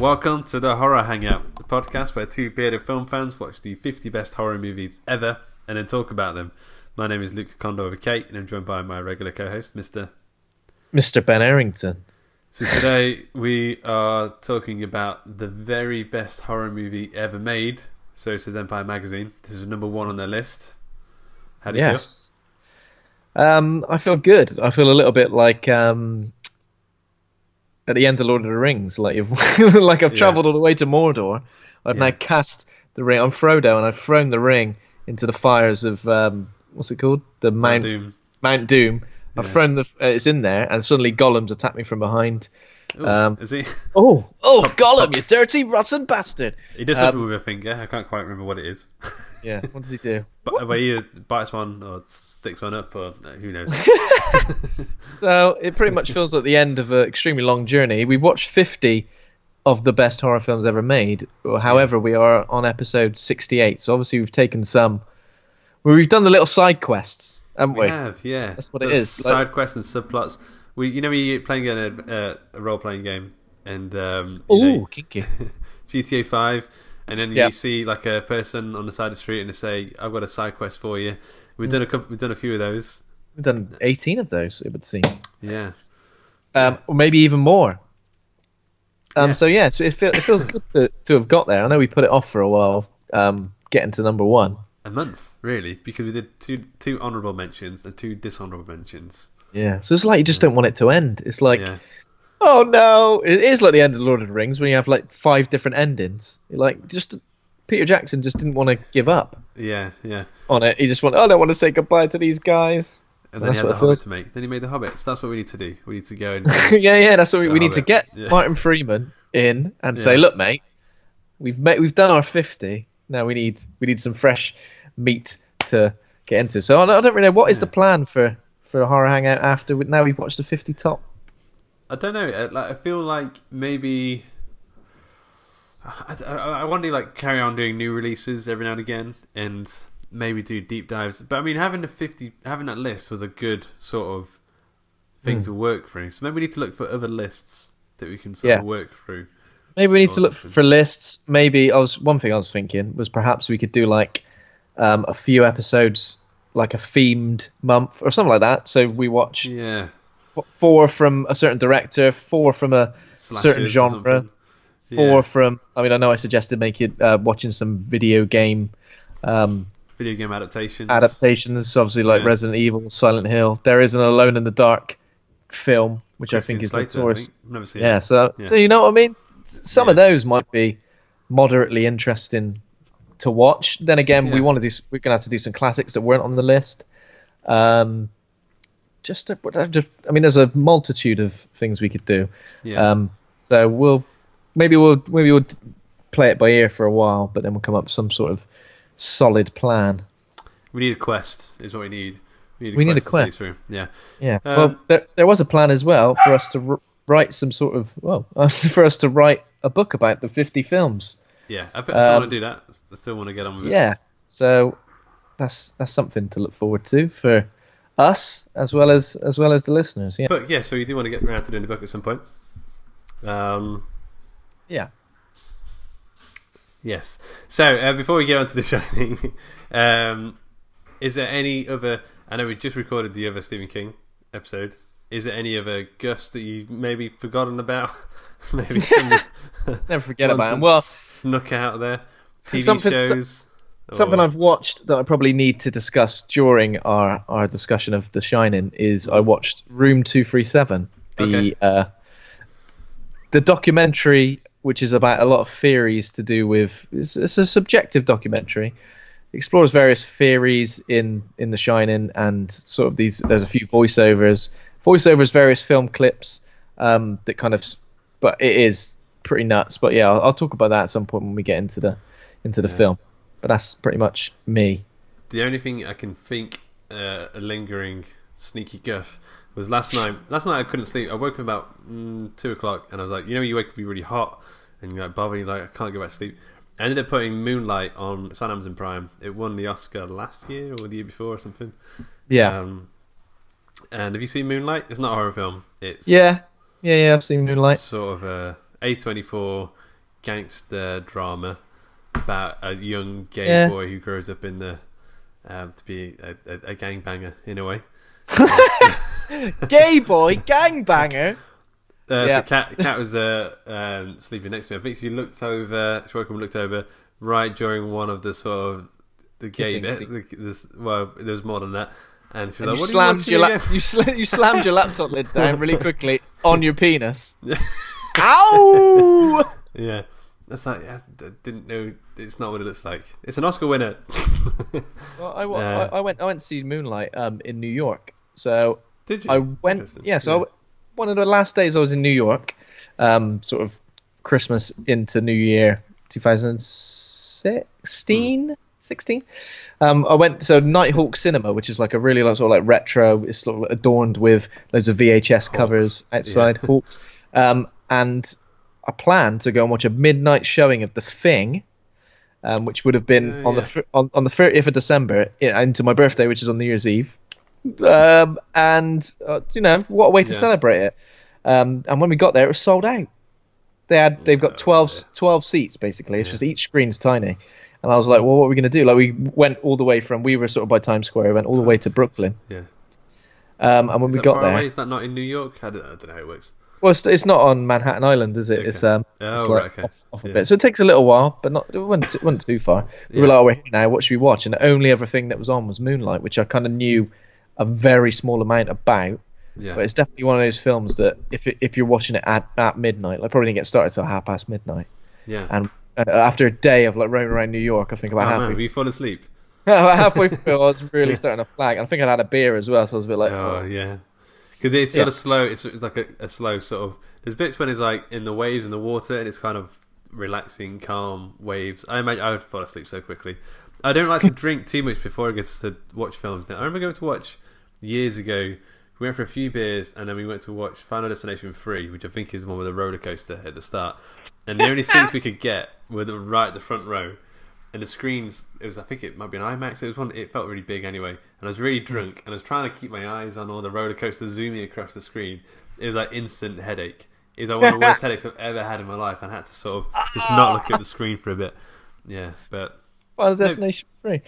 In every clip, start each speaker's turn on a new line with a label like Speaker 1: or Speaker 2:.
Speaker 1: welcome to the Horror Hangout, the podcast where two bearded film fans watch the 50 best horror movies ever and then talk about them. My name is Luke Kondo over Kate, and I'm joined by my regular co-host, Mr.
Speaker 2: Ben Errington.
Speaker 1: So today we are talking about the very best horror movie ever made. So says Empire Magazine. This is number one on their list. How do you feel?
Speaker 2: I feel good. I feel a little bit like at the end of Lord of the Rings, like I've travelled all the way to Mordor. I've now cast the ring. I'm Frodo, and I've thrown the ring into the fires of what's it called? The Mount Doom. Mount Doom. I've thrown it's in there, and suddenly Gollum's attacked me from behind.
Speaker 1: Ooh, is he?
Speaker 2: Oh, Gollum, you dirty, rotten bastard!
Speaker 1: He does something with a finger. I can't quite remember what it is.
Speaker 2: Yeah, what does he do?
Speaker 1: But he either bites one or sticks one up, or who knows.
Speaker 2: So it pretty much feels like the end of an extremely long journey. We watched 50 of the best horror films ever made. However, we are on episode 68, so obviously we've taken some. We've done the little side quests, haven't we?
Speaker 1: We have, yeah.
Speaker 2: That's what it is.
Speaker 1: Side quests and subplots. You're playing a role-playing game, and
Speaker 2: kinky.
Speaker 1: GTA 5, and then you see like a person on the side of the street, and they say, "I've got a side quest for you." We've done a few of those.
Speaker 2: We've done 18 of those, it would seem.
Speaker 1: Yeah.
Speaker 2: Or maybe even more. So it feels good to have got there. I know we put it off for a while, getting to number one.
Speaker 1: A month, really, because we did two honourable mentions and two dishonourable mentions.
Speaker 2: Yeah, so it's like you just don't want it to end. It's like, oh no, it is like the end of Lord of the Rings when you have like 5 different endings. Like Peter Jackson just didn't want to give up.
Speaker 1: Yeah.
Speaker 2: On it, he just went, I don't want to say goodbye to these guys.
Speaker 1: And then he had the Hobbit to make. Then he made the Hobbit. So that's what we need to do. We need to go and
Speaker 2: that's what we need to get Martin Freeman in and say, look, mate, we've done our 50. Now we need some fresh meat to get into. So I don't really know what is the plan for a horror hangout after now we've watched the 50 top.
Speaker 1: I don't know. I feel like maybe I want to carry on doing new releases every now and again, and maybe do deep dives. But I mean, having that list was a good sort of thing to work through. So maybe we need to look for other lists that we can sort of work through.
Speaker 2: Maybe we need to look for lists. Maybe one thing I was thinking was perhaps we could do like a few episodes, like a themed month or something like that. So we watch 4 from a certain director, 4 from a certain genre, 4 from. I mean, I know I suggested watching some video game
Speaker 1: adaptations.
Speaker 2: Obviously, like Resident Evil, Silent Hill. There is an Alone in the Dark film, which I think is notorious. I've never seen it. So you know what I mean. Some of those might be moderately interesting to watch. Then again, we're gonna have to do some classics that weren't on the list. I mean, there's a multitude of things we could do. So we'll play it by ear for a while, but then we'll come up with some sort of solid plan.
Speaker 1: We need a quest, is what we need.
Speaker 2: We need a quest.
Speaker 1: Yeah.
Speaker 2: Well, there was a plan as well for us to write some sort of for us to write a book about the 50 films.
Speaker 1: Yeah, I still want to do that. I still want to get on with it.
Speaker 2: Yeah, so that's something to look forward to for us as well as the listeners. Yeah.
Speaker 1: But so you do want to get around to doing the book at some point.
Speaker 2: Yeah.
Speaker 1: Yes. So before we get on to The Shining, is there any other? I know we just recorded the other Stephen King episode. Is there any other guffs that you maybe forgotten about? Maybe
Speaker 2: never forget about them. Well,
Speaker 1: snuck out there. TV shows.
Speaker 2: Something I've watched that I probably need to discuss during our discussion of The Shining is I watched Room 237, the documentary, which is about a lot of theories to do with. It's a subjective documentary. It explores various theories in The Shining and sort of these. There's a few voiceovers, various film clips that kind of. But it is pretty nuts. But yeah, I'll talk about that at some point when we get into the film. But that's pretty much me.
Speaker 1: The only thing I can think a lingering sneaky guff was last night. Last night I couldn't sleep. I woke up about 2:00 and I was like, you wake up, be really hot and you're like bothering, like I can't go back to sleep. I ended up putting Moonlight on Amazon Prime. It won the Oscar last year or the year before or something.
Speaker 2: Yeah.
Speaker 1: And have you seen Moonlight? It's not a horror film. It's
Speaker 2: yeah. I've seen Moonlight.
Speaker 1: Sort of a A24 gangster drama about a young gay boy who grows up in the to be a gangbanger in a way.
Speaker 2: Gay boy gangbanger.
Speaker 1: So Kat was sleeping next to me. I think she woke up and looked over right during one of the sort of the gay bit. Well, there's more than that. And she was like,
Speaker 2: you slammed your laptop lid down really quickly on your penis. Ow!
Speaker 1: Yeah. That's like, I didn't know. It's not what it looks like. It's an Oscar winner.
Speaker 2: Well, I went to see Moonlight in New York. So
Speaker 1: did you?
Speaker 2: I went. Yeah. So one of the last days I was in New York, sort of Christmas into New Year 2016. 16. I went to Nighthawk Cinema, which is like a really sort of like retro. It's sort of adorned with loads of VHS covers outside. Hawks. And I planned to go and watch a midnight showing of The Thing, which would have been on the 30th of December into my birthday, which is on New Year's Eve. And what a way to celebrate it. And when we got there, it was sold out. They've got 12 seats basically. It's just each screen's tiny. And I was like, well, what are we going to do? Like, we went all the way we were sort of by Times Square, we went all the way to Brooklyn.
Speaker 1: Yeah.
Speaker 2: And when we got there...
Speaker 1: Away? Is that not in New York? I don't know how it works.
Speaker 2: Well, it's not on Manhattan Island, is it? Okay. It's off a bit. So it takes a little while, but it wasn't too far. We were like, we're here now, what should we watch? And the only other thing that was on was Moonlight, which I kind of knew a very small amount about. Yeah. But it's definitely one of those films that if you're watching it at midnight, like probably didn't get started till midnight.
Speaker 1: Yeah.
Speaker 2: And after a day of like roaming around New York, I think about halfway.
Speaker 1: Were you falling asleep?
Speaker 2: About halfway through, I was really starting to flag. And I think I'd had a beer as well, so I was a bit like,
Speaker 1: yeah. Because it's sort of slow. It's like a slow sort of. There's bits when it's like in the waves in the water, and it's kind of relaxing, calm waves. I imagine I would fall asleep so quickly. I don't like to drink too much before I get to watch films. Now, I remember going to watch years ago. We went for a few beers, and then we went to watch Final Destination 3, which I think is the one with a roller coaster at the start. And the only seats we could get were right at the front row. And the screens, I think it might be an IMAX. It felt really big anyway. And I was really drunk, and I was trying to keep my eyes on all the roller coasters zooming across the screen. It was like instant headache. It was like one of the worst headaches I've ever had in my life, and I had to sort of just not look at the screen for a bit. Yeah, but
Speaker 2: Final Destination 3.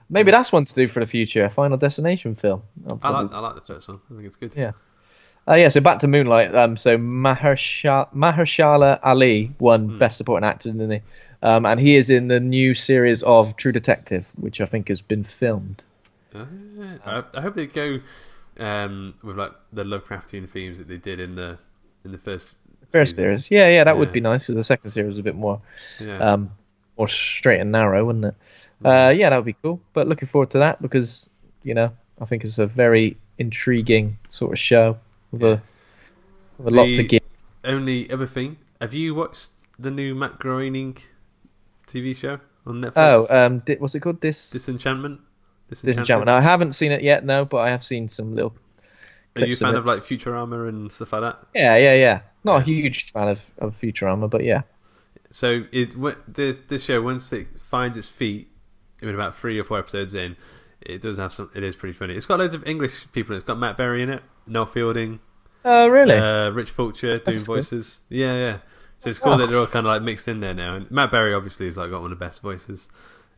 Speaker 2: Maybe that's one to do for the future. A Final Destination film.
Speaker 1: I like the first one. I think it's good.
Speaker 2: Yeah. So back to Moonlight. So Mahershala Ali won Best Supporting Actor, didn't he? And he is in the new series of True Detective, which I think has been filmed.
Speaker 1: I hope they go with like the Lovecraftian themes that they did in the first
Speaker 2: series. Yeah, that would be nice. So the second series was a bit more more straight and narrow, wouldn't it? That would be cool. But looking forward to that because I think it's a very intriguing sort of show with a lot to give.
Speaker 1: Only other thing, have you watched the new Matt Groening TV show on Netflix?
Speaker 2: What's it called?
Speaker 1: Disenchantment.
Speaker 2: I haven't seen it yet, no, but I have seen some little.
Speaker 1: Are you a fan of like Futurama and stuff like that?
Speaker 2: Yeah. Not a huge fan of Futurama, but yeah.
Speaker 1: So this show, once it finds its feet, in about 3 or 4 episodes in, it does have some. It is pretty funny. It's got loads of English people. It's got Matt Berry in it, Noel Fielding.
Speaker 2: Oh, really?
Speaker 1: Rich Fulcher doing voices. Cool. Yeah. So it's cool that they're all kind of like mixed in there now. And Matt Berry obviously is like got one of the best voices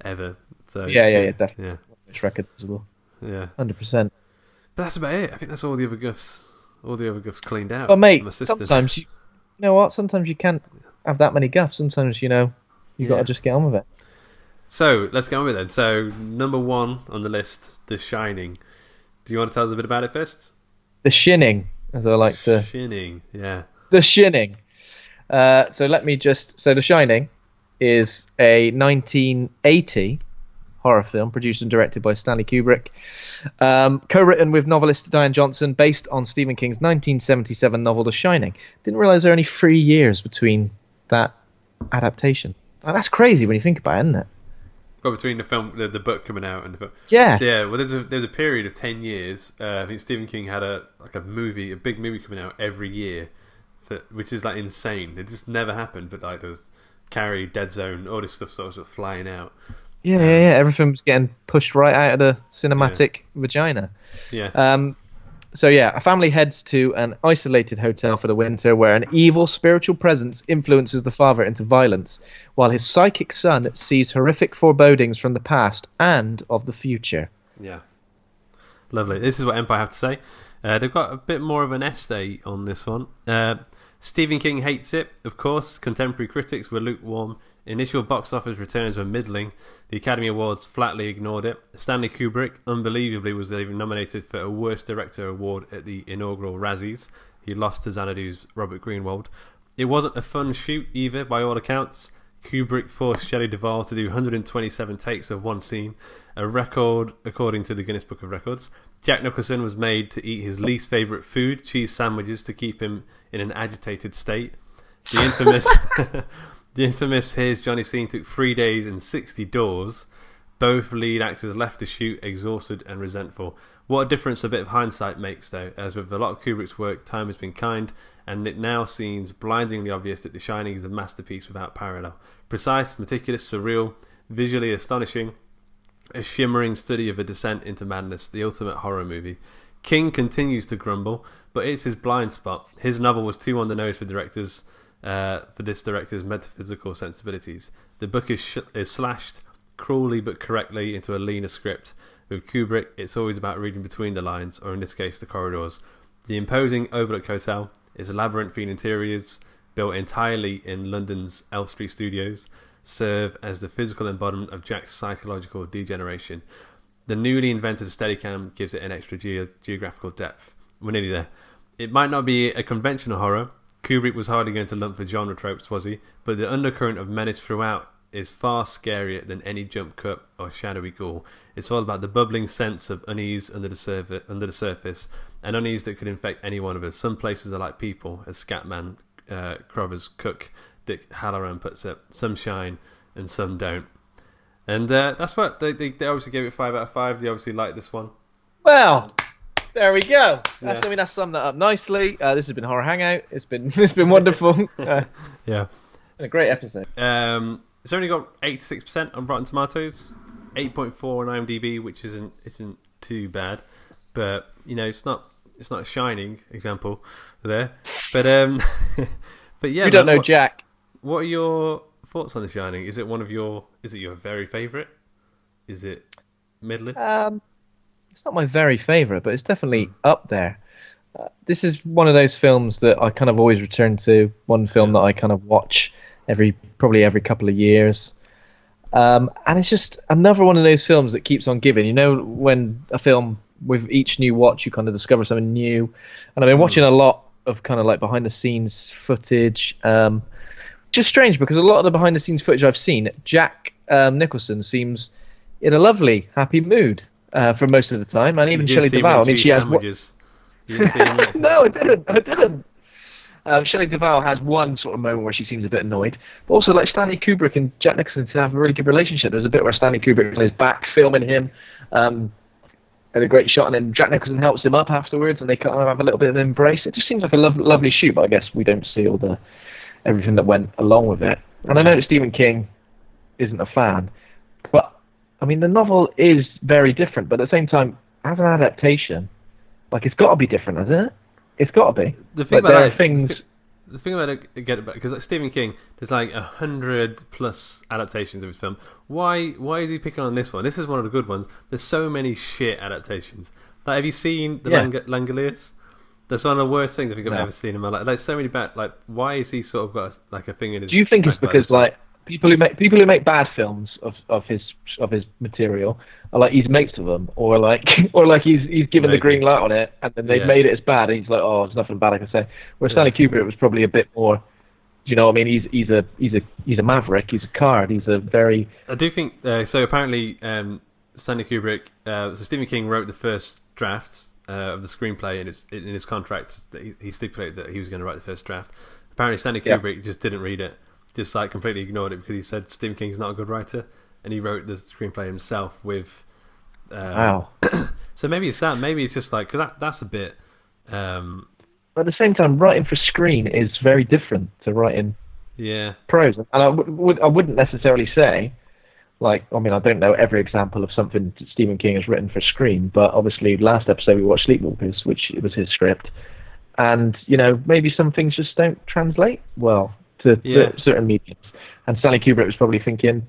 Speaker 1: ever. So
Speaker 2: definitely. Yeah. It's recognizable.
Speaker 1: Yeah.
Speaker 2: 100%.
Speaker 1: But that's about it. I think that's all the other guffs. All the other guffs cleaned out.
Speaker 2: Well, mate, sometimes you know what? Sometimes you can't have that many guffs. Sometimes you got to just get on with it.
Speaker 1: So let's get on with it then. So number 1 on the list, The Shining. Do you want to tell us a bit about it first?
Speaker 2: The Shinning, as I like to.
Speaker 1: Shinning, yeah.
Speaker 2: The Shinning. So The Shining is a 1980 horror film produced and directed by Stanley Kubrick, co-written with novelist Diane Johnson, based on Stephen King's 1977 novel The Shining. Didn't realise there were only 3 years between that adaptation. Oh, that's crazy when you think about it, isn't it?
Speaker 1: Well, between the film, the book coming out and the film.
Speaker 2: Yeah.
Speaker 1: Well, there's a period of 10 years. I think Stephen King had a big movie coming out every year, which is like insane. It just never happened. But like there was Carrie, Dead Zone, all this stuff sort of flying out.
Speaker 2: Yeah. Everything was getting pushed right out of the cinematic vagina.
Speaker 1: Yeah.
Speaker 2: So yeah, a family heads to an isolated hotel for the winter where an evil spiritual presence influences the father into violence, while his psychic son sees horrific forebodings from the past and of the future.
Speaker 1: Yeah. Lovely. This is what Empire have to say. They've got a bit more of an essay on this one. Stephen King hates it, of course. Contemporary critics were lukewarm. Initial box office returns were middling. The Academy Awards flatly ignored it. Stanley Kubrick, unbelievably, was even nominated for a Worst Director award at the inaugural Razzies. He lost to Xanadu's Robert Greenwald. It wasn't a fun shoot either, by all accounts. Kubrick forced Shelley Duvall to do 127 takes of one scene, a record according to the Guinness Book of Records. Jack Nicholson was made to eat his least favourite food, cheese sandwiches, to keep him in an agitated state. The infamous... The infamous Here's Johnny scene took 3 days and 60 doors. Both lead actors left the shoot exhausted and resentful. What a difference a bit of hindsight makes, though, as with a lot of Kubrick's work, time has been kind, and it now seems blindingly obvious that The Shining is a masterpiece without parallel. Precise, meticulous, surreal, visually astonishing, a shimmering study of a descent into madness, the ultimate horror movie. King continues to grumble, but it's his blind spot. His novel was too on the nose for this director's metaphysical sensibilities. The book is slashed cruelly but correctly into a leaner script. With Kubrick, it's always about reading between the lines, or in this case, the corridors. The imposing Overlook Hotel is labyrinthine interiors built entirely in London's Elstree studios, serve as the physical embodiment of Jack's psychological degeneration. The newly invented Steadicam gives it an extra geographical depth. We're nearly there. It might not be a conventional horror. Kubrick was hardly going to lump for genre tropes, was he? But the undercurrent of menace throughout is far scarier than any jump cut or shadowy ghoul. It's all about the bubbling sense of unease under the surface, and unease that could infect any one of us. Some places are like people, as Scatman Crothers cook Dick Hallorann puts it. Some shine and some don't. And that's what they obviously gave it 5 out of 5. They obviously liked this one.
Speaker 2: Well, there we go.
Speaker 1: Yeah.
Speaker 2: I mean, that's summed that up nicely. This has been Horror Hangout. It's been wonderful.
Speaker 1: Yeah,
Speaker 2: a great episode.
Speaker 1: It's only got 86% on Rotten Tomatoes, 8.4 on IMDb, which isn't too bad. But you know, it's not a shining example there. But but yeah,
Speaker 2: we don't know Jack.
Speaker 1: What are your thoughts on The Shining? Is it your very favourite? Is it middling?
Speaker 2: It's not my very favourite, but it's definitely up there. This is one of those films that I kind of always return to. One film that I kind of watch probably every couple of years. And it's just another one of those films that keeps on giving. You know, when a film, with each new watch, you kind of discover something new. And I've been watching a lot of kind of like behind the scenes footage. Just strange, because a lot of the behind the scenes footage I've seen, Jack Nicholson seems in a lovely, happy mood for most of the time, and even Shelley Duvall. I mean, she has. No, I didn't. Shelley Duvall has one sort of moment where she seems a bit annoyed, but also like Stanley Kubrick and Jack Nicholson have a really good relationship. There's a bit where Stanley Kubrick is on his back filming him, and a great shot, and then Jack Nicholson helps him up afterwards, and they kind of have a little bit of an embrace. It just seems like a lovely shoot, but I guess we don't see all everything that went along with it. And I know that Stephen King isn't a fan, but I mean, the novel is very different, but at the same time, as an adaptation, like, it's got to be different, hasn't it? It's got to be.
Speaker 1: The thing about it, again, because like Stephen King, there's like 100+ adaptations of his film. Why is he picking on this one? This is one of the good ones. There's so many shit adaptations. Like, have you seen the Langoliers? That's one of the worst things I think I've ever seen in my life. Like, so many bad. Like, why is he sort of got like a thing in his?
Speaker 2: Do you think it's because like people who make bad films of his material are like he's mates with them, or like he's given the green light on it, and then they've made it as bad, and he's like, oh, there's nothing bad I can say. Whereas Stanley Kubrick was probably a bit more. You know, what I mean, he's a maverick. He's a card. He's a very.
Speaker 1: I do think so. Apparently, Stanley Kubrick. So Stephen King wrote the first drafts of the screenplay, and in his contracts that he stipulated that he was going to write the first draft. Apparently, Stanley Kubrick just didn't read it. Just like completely ignored it because he said Stephen King's not a good writer, and he wrote the screenplay himself with.
Speaker 2: Wow.
Speaker 1: So maybe it's that. Maybe it's just like because that's a bit.
Speaker 2: But at the same time, writing for screen is very different to writing prose, and I wouldn't necessarily say Like, I mean, I don't know every example of something that Stephen King has written for screen, but obviously last episode we watched Sleepwalkers, which was his script. And, maybe some things just don't translate well to certain mediums. And Stanley Kubrick was probably thinking,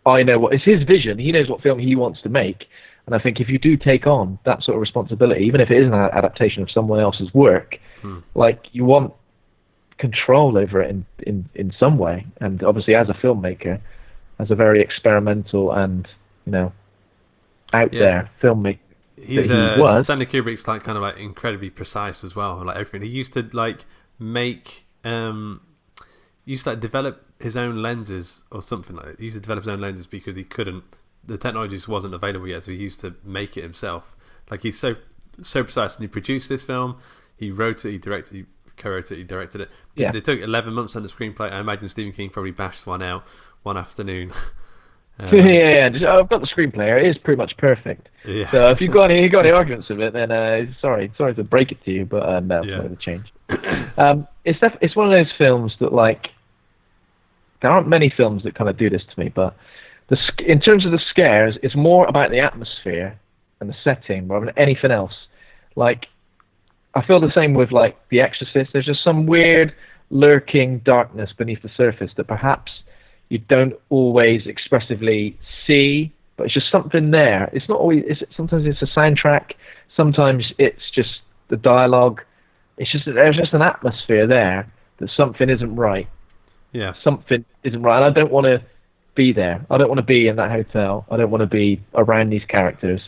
Speaker 2: I know it's his vision. He knows what film he wants to make. And I think if you do take on that sort of responsibility, even if it is an adaptation of someone else's work, like, you want control over it in some way. And obviously, as a filmmaker, as a very experimental and, out there filmmaker,
Speaker 1: Stanley Kubrick's like kind of like incredibly precise as well. Like everything, he used to like make, used to like develop his own lenses or something like that. He used to develop his own lenses because he couldn't. The technology just wasn't available yet, so he used to make it himself. Like, he's so precise, and he produced this film. He wrote it, he directed, he co-wrote it, he directed it.
Speaker 2: Yeah.
Speaker 1: They took 11 months on the screenplay. I imagine Stephen King probably bashed one out one afternoon.
Speaker 2: I've got the screenplay. It is pretty much perfect.
Speaker 1: Yeah.
Speaker 2: So if you've got any arguments with it, then sorry to break it to you, but no, it's not going to change. It's one of those films that, like, there aren't many films that kind of do this to me, but in terms of the scares, it's more about the atmosphere and the setting rather than anything else. Like, I feel the same with, like, The Exorcist. There's just some weird lurking darkness beneath the surface that perhaps you don't always expressively see, but it's just something there. It's not always. Sometimes it's a soundtrack. Sometimes it's just the dialogue. There's just an atmosphere there that something isn't right.
Speaker 1: Yeah.
Speaker 2: Something isn't right. And I don't want to be there. I don't want to be in that hotel. I don't want to be around these characters.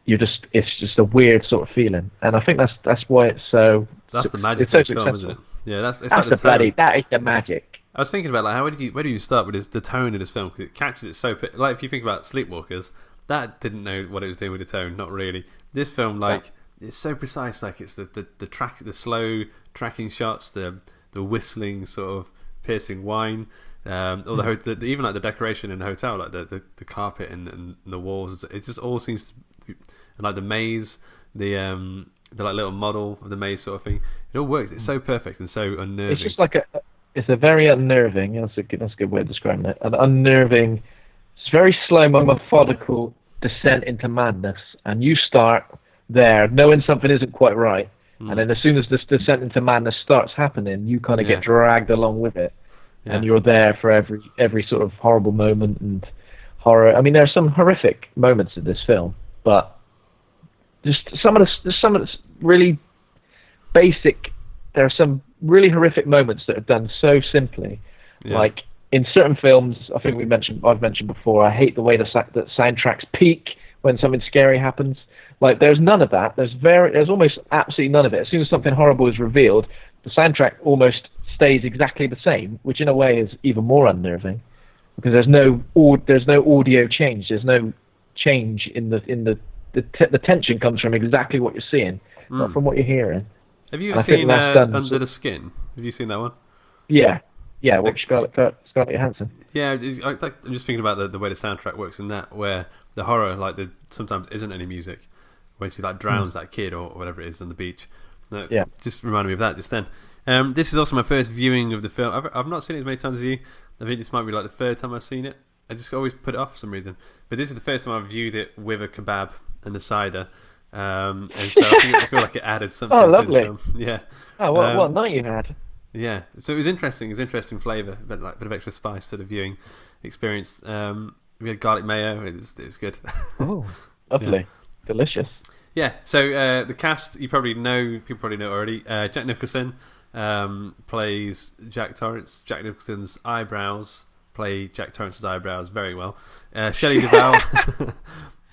Speaker 2: It's just a weird sort of feeling, and I think that's why it's so.
Speaker 1: That's the magic of this film, isn't it? Yeah, that's like
Speaker 2: that is the magic.
Speaker 1: I was thinking about, like, where do you start with the tone of this film, because it captures it so, like, if you think about Sleepwalkers, that didn't know what it was doing with the tone, not really. This film, like, it's so precise, like, it's the slow tracking shots, the whistling sort of piercing whine, or even like the decoration in the hotel, like the carpet and the walls, it just all seems to be, and like the maze, the like little model of the maze sort of thing, it all works. It's so perfect and so unnerving.
Speaker 2: It's just like it's a very unnerving. That's a good way of describing it. An unnerving. It's very slow, methodical descent into madness, and you start there knowing something isn't quite right, and then as soon as this descent into madness starts happening, you kind of get dragged along with it, and you're there for every sort of horrible moment and horror. I mean, there are some horrific moments in this film, but just some of the really basic. There are some really horrific moments that are done so simply. Like, in certain films, I think I've mentioned before, I hate the way that soundtracks peak when something scary happens. Like, there's none of that. There's almost absolutely none of it. As soon as something horrible is revealed, the soundtrack almost stays exactly the same, which in a way is even more unnerving, because there's no audio change. There's no change in the tension comes from exactly what you're seeing, not from what you're hearing.
Speaker 1: Have you ever seen Under the Skin? Have you seen that one?
Speaker 2: Yeah. With Scarlett Johansson.
Speaker 1: Yeah, I'm just thinking about the way the soundtrack works in that, where the horror, like, sometimes isn't any music, when she like drowns that kid or whatever it is on the beach. Just reminded me of that just then. This is also my first viewing of the film. I've not seen it as many times as you. I think this might be like the third time I've seen it. I just always put it off for some reason. But this is the first time I've viewed it with a kebab and a cider. And so I feel like it added something to the film. Yeah.
Speaker 2: Oh, what night you had?
Speaker 1: Yeah. So it was interesting. It was interesting flavour, but like a bit of extra spice to the viewing experience. We had garlic mayo. It was good.
Speaker 2: Oh, lovely, delicious.
Speaker 1: Yeah. So the cast, people probably know already. Jack Nicholson plays Jack Torrance. Jack Nicholson's eyebrows play Jack Torrance's eyebrows very well. Shelley Duvall.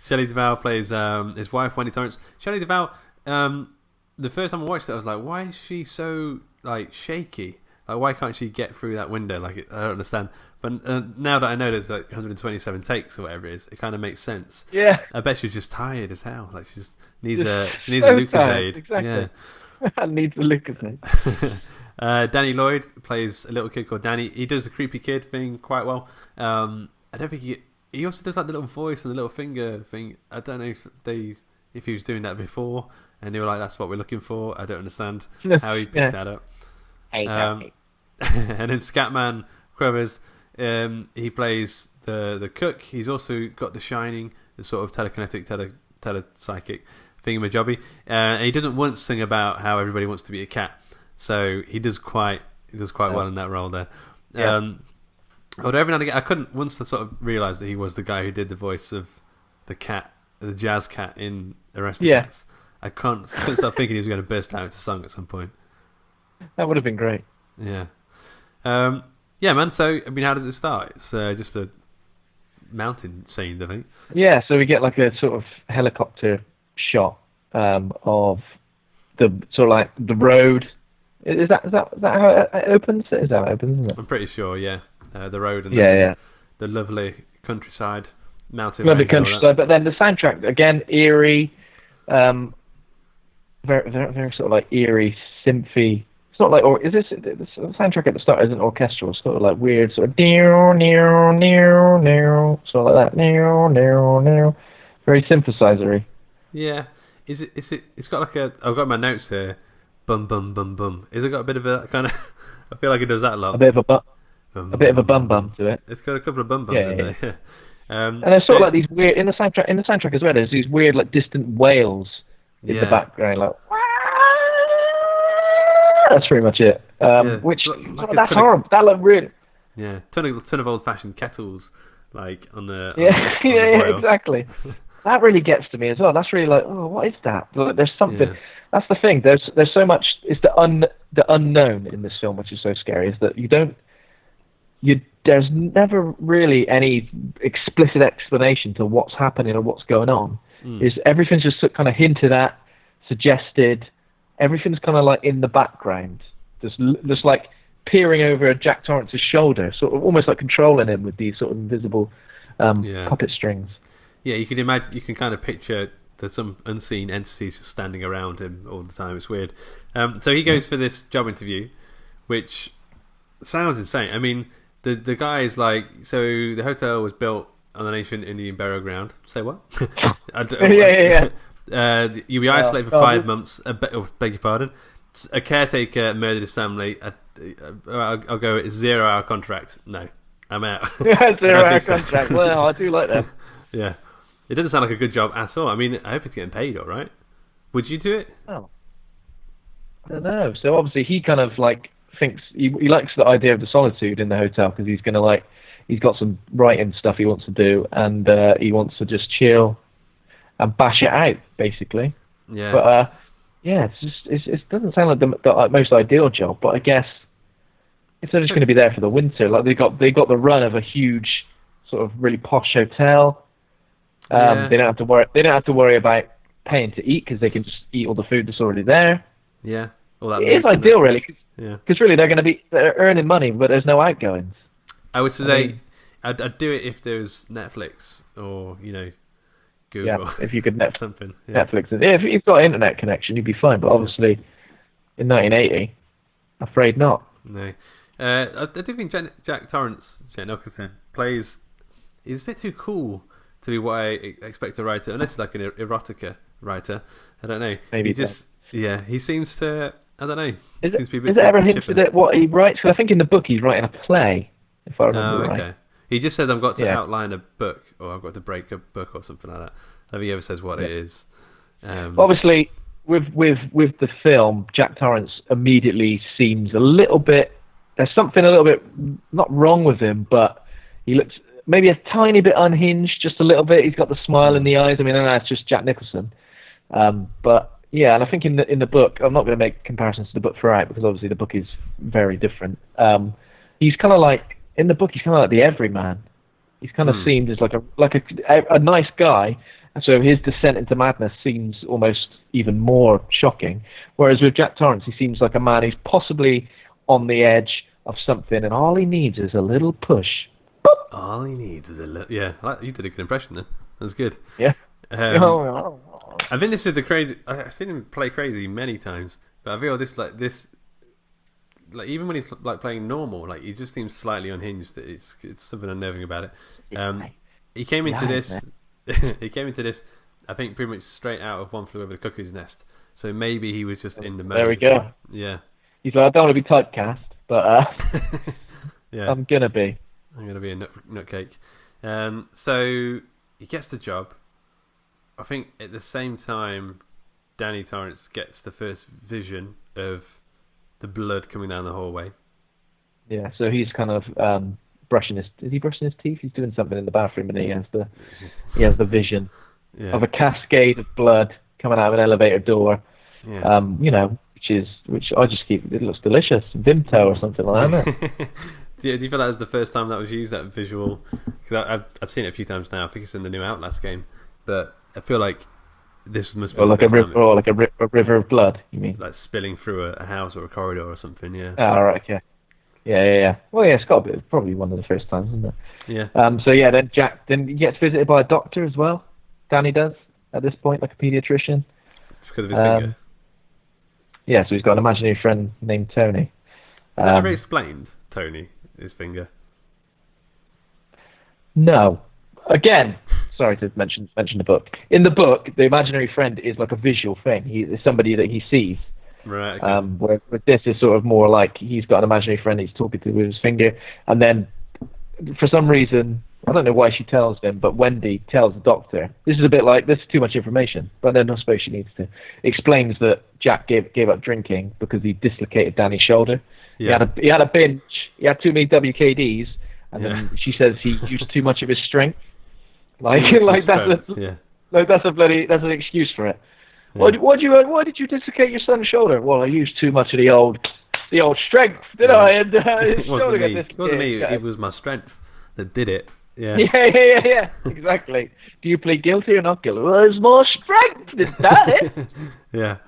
Speaker 1: Shelley Duvall plays his wife, Wendy Torrance. Shelley Duvall, the first time I watched it, I was like, why is she so, like, shaky? Like, why can't she get through that window? Like, I don't understand. But now that I know there's, like, 127 takes or whatever it is, it kind of makes sense.
Speaker 2: Yeah.
Speaker 1: I bet she's just tired as hell. Like, she needs a Lucozade.
Speaker 2: Exactly.
Speaker 1: Yeah.
Speaker 2: Needs a Lucozade.
Speaker 1: Danny Lloyd plays a little kid called Danny. He does the creepy kid thing quite well. I don't think he also does like the little voice and the little finger thing. I don't know if he was doing that before and they were like, that's what we're looking for. I don't understand how he picked that up. And then Scatman Crothers He plays the cook. He's also got The Shining, the sort of telekinetic, telepsychic thingamajobby. And he doesn't once sing about how everybody wants to be a cat. So he does quite well in that role there.
Speaker 2: Yeah.
Speaker 1: Although every now and again, I couldn't once I sort of realised that he was the guy who did the voice of the cat, the jazz cat in Arrested Cats. I couldn't stop thinking he was going to burst out into song at some point.
Speaker 2: That would have been great.
Speaker 1: Yeah. Yeah, man. So, I mean, how does it start? It's just a mountain scene, I think.
Speaker 2: Yeah, so we get like a sort of helicopter shot of the sort of like the road. Is that how it opens? Is that how it opens? Isn't it?
Speaker 1: I'm pretty sure. Yeah, the road and the lovely countryside, mountain.
Speaker 2: Lovely countryside, but then the soundtrack again eerie, very very sort of like eerie synthy. It's not like, or is this the soundtrack at the start isn't orchestral? It's sort of like weird sort of near sort of like that very synthesizery.
Speaker 1: Yeah, is it? It's got like a. I've got my notes here. Bum bum bum bum. Is it got a bit of a kind of? I feel like it does that a lot.
Speaker 2: A bit of a bum to it.
Speaker 1: It's got a couple of bum bums in there.
Speaker 2: And there's sort of like these weird in the soundtrack as well. There's these weird like distant wails in the background, like. That's pretty much it. Which
Speaker 1: like
Speaker 2: that's horrible. That looked really.
Speaker 1: Yeah, ton of old-fashioned kettles, like on the.
Speaker 2: Yeah, exactly. That really gets to me as well. That's really like, oh, what is that? There's something. Yeah. That's the thing. There's so much. It's the unknown in this film, which is so scary. Is that there's never really any explicit explanation to what's happening or what's going on. Is everything's just kind of hinted at, suggested. Everything's kind of like in the background, just like peering over Jack Torrance's shoulder, sort of almost like controlling him with these sort of invisible puppet strings.
Speaker 1: Yeah, you can imagine. You can kind of picture there's some unseen entities just standing around him all the time. It's weird. So he goes for this job interview, which sounds insane. I mean, the guy is like, so the hotel was built on an ancient Indian burial ground. Say what?
Speaker 2: Yeah.
Speaker 1: You'll be isolated for 5 months. Beg your pardon. A caretaker murdered his family. I'll go. It's 0-hour contract. No, I'm out.
Speaker 2: 0-hour contract. Well, I do like that.
Speaker 1: Yeah, it doesn't sound like a good job at all. I mean, I hope he's getting paid all right. Would you do it?
Speaker 2: Oh, I don't know. So obviously he kind of like thinks he likes the idea of the solitude in the hotel because he's gonna like he's got some writing stuff he wants to do and he wants to just chill and bash it out, basically.
Speaker 1: Yeah.
Speaker 2: But it doesn't sound like the most ideal job. But I guess if they're just going to be there for the winter, like they got the run of a huge sort of really posh hotel. They don't have to worry. They don't have to worry about paying to eat because they can just eat all the food that's already there.
Speaker 1: Yeah.
Speaker 2: It is ideal, really. Because really they're earning money, but there's no outgoings.
Speaker 1: I would say I'd do it if there was Netflix or Google.
Speaker 2: Yeah, if you could
Speaker 1: something.
Speaker 2: Yeah. Netflix. If you've got an internet connection, you'd be fine. But obviously, in 1980, afraid not.
Speaker 1: No. I do think Jack Torrance, Jack Nicholson, plays... He's a bit too cool to be what I expect a writer, unless he's like an erotica writer. I don't know.
Speaker 2: Maybe
Speaker 1: he seems to... I don't know.
Speaker 2: Is it ever hinted at what he writes? Because I think in the book he's writing a play, if I remember right. Okay.
Speaker 1: He just said, I've got to outline a book, or I've got to break a book, or something like that. I don't think he ever says what it is.
Speaker 2: Obviously, with the film, Jack Torrance immediately seems a little bit... There's something a little bit not wrong with him, but he looks maybe a tiny bit unhinged, just a little bit. He's got the smile in the eyes. I mean, I know it's just Jack Nicholson. But, yeah, and I think in the book, I'm not going to make comparisons to the book throughout, because obviously the book is very different. He's kind of like... In the book, he's kind of like the everyman. He's kind of seen as like a nice guy, and so his descent into madness seems almost even more shocking. Whereas with Jack Torrance, he seems like a man who's possibly on the edge of something, and all he needs is a little push. Boop.
Speaker 1: All he needs is a little... Yeah, you did a good impression then. That was good.
Speaker 2: Yeah.
Speaker 1: I think this is the crazy... I've seen him play crazy many times, but I feel this... Like even when he's like playing normal, like he just seems slightly unhinged. It's something unnerving about it. He came into this. He came into this. I think pretty much straight out of One Flew Over the Cuckoo's Nest. So maybe he was just in the mode.
Speaker 2: There we go.
Speaker 1: Yeah.
Speaker 2: He's like, I don't want to be typecast, but
Speaker 1: yeah,
Speaker 2: I'm gonna be.
Speaker 1: I'm going to be a nutcake. So he gets the job. I think at the same time, Danny Torrance gets the first vision of the blood coming down the hallway.
Speaker 2: Yeah, so he's kind of is he brushing his teeth? He's doing something in the bathroom, and he has the vision of a cascade of blood coming out of an elevator door.
Speaker 1: Yeah.
Speaker 2: Which I just keep. It looks delicious, Vimto or something like that.
Speaker 1: Do you feel that was the first time that was used, that visual? Because I've seen it a few times now. I think it's in the new Outlast game, but I feel like this must be
Speaker 2: like a river of blood. You mean
Speaker 1: like spilling through a house or a corridor or something? Yeah.
Speaker 2: Oh, right. Okay. Yeah. Well, yeah, it's got to be probably one of the first times, isn't it?
Speaker 1: Yeah.
Speaker 2: So yeah, then Jack he gets visited by a doctor as well. Danny does at this point, like a pediatrician.
Speaker 1: It's because of his finger.
Speaker 2: Yeah, so he's got an imaginary friend named Tony.
Speaker 1: Is that ever explained, Tony, his finger?
Speaker 2: No. Again, sorry to mention the book. In the book, the imaginary friend is like a visual thing. He is somebody that he sees.
Speaker 1: Right. Okay.
Speaker 2: Where this is sort of more like he's got an imaginary friend he's talking to with his finger, and then for some reason, I don't know why she tells him, but Wendy tells the doctor. This is a bit like, this is too much information, but then I suppose she needs to. Explains that Jack gave up drinking because he dislocated Danny's shoulder.
Speaker 1: Yeah.
Speaker 2: He had a binge. He had too many WKDs, and then she says he used too much of his strength. Like that's an excuse for it. Yeah. Why did you dislocate your son's shoulder? Well, I used too much of the old strength, did I? And
Speaker 1: it wasn't me. It was my strength that did it. Yeah.
Speaker 2: Yeah. Exactly. Do you plead guilty or not guilty? Well, there's more strength. Is that it?
Speaker 1: Yeah.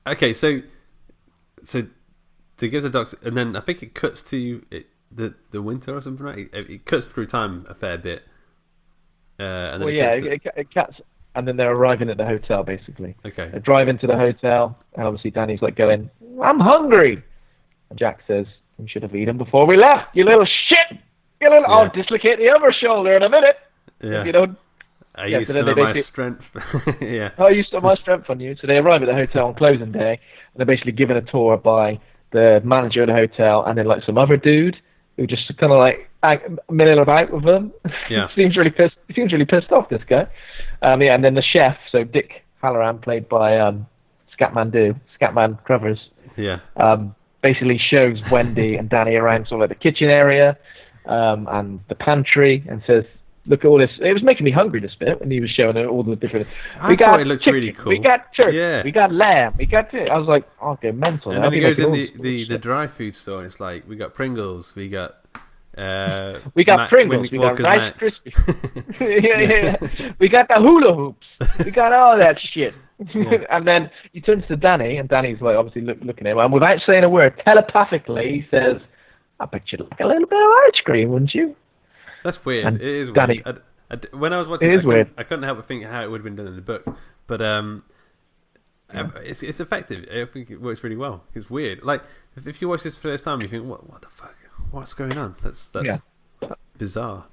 Speaker 1: Okay. So they give the doctor, and then I think it cuts to the winter or something. Right? It cuts through time a fair bit. And then
Speaker 2: it cuts, and then they're arriving at the hotel basically.
Speaker 1: Okay.
Speaker 2: They drive into the hotel, and obviously Danny's like going, "I'm hungry," and Jack says, "We should have eaten before we left, you little shit. I'll dislocate the other shoulder in a minute."
Speaker 1: Yeah.
Speaker 2: You know.
Speaker 1: I used some of my strength. Yeah.
Speaker 2: I used some of my strength on you. So they arrive at the hotel on closing day, and they're basically given a tour by the manager of the hotel, and then like some other dude who just kind of like milling about with them.
Speaker 1: Yeah.
Speaker 2: Seems really pissed off, this guy. And then the chef, so Dick Hallorann, played by Scatman Crothers.
Speaker 1: Yeah.
Speaker 2: Basically shows Wendy and Danny around sort of like the kitchen area, and the pantry, and says, "Look at all this." It was making me hungry, this bit, when he was showing all the different.
Speaker 1: I thought it looked chicken, really cool.
Speaker 2: We got turkey.
Speaker 1: Yeah.
Speaker 2: We got lamb. We got. I was like, "Oh, okay, mental."
Speaker 1: And then he goes in the dry food store, and it's like, we got Pringles, we got
Speaker 2: Pringles, we got Rice Krispies. yeah. We got the hula hoops. We got all that shit. Yeah. And then he turns to Danny, and Danny's like obviously looking at him, and without saying a word, telepathically he says, "I bet you'd like a little bit of ice cream, wouldn't you?"
Speaker 1: That's weird.
Speaker 2: And
Speaker 1: it is
Speaker 2: Danny,
Speaker 1: weird. When I was watching it, I couldn't help but think how it would have been done in the book. But it's effective. I think it works really well. It's weird. Like, if you watch this first time, you think, what the fuck? What's going on? That's bizarre.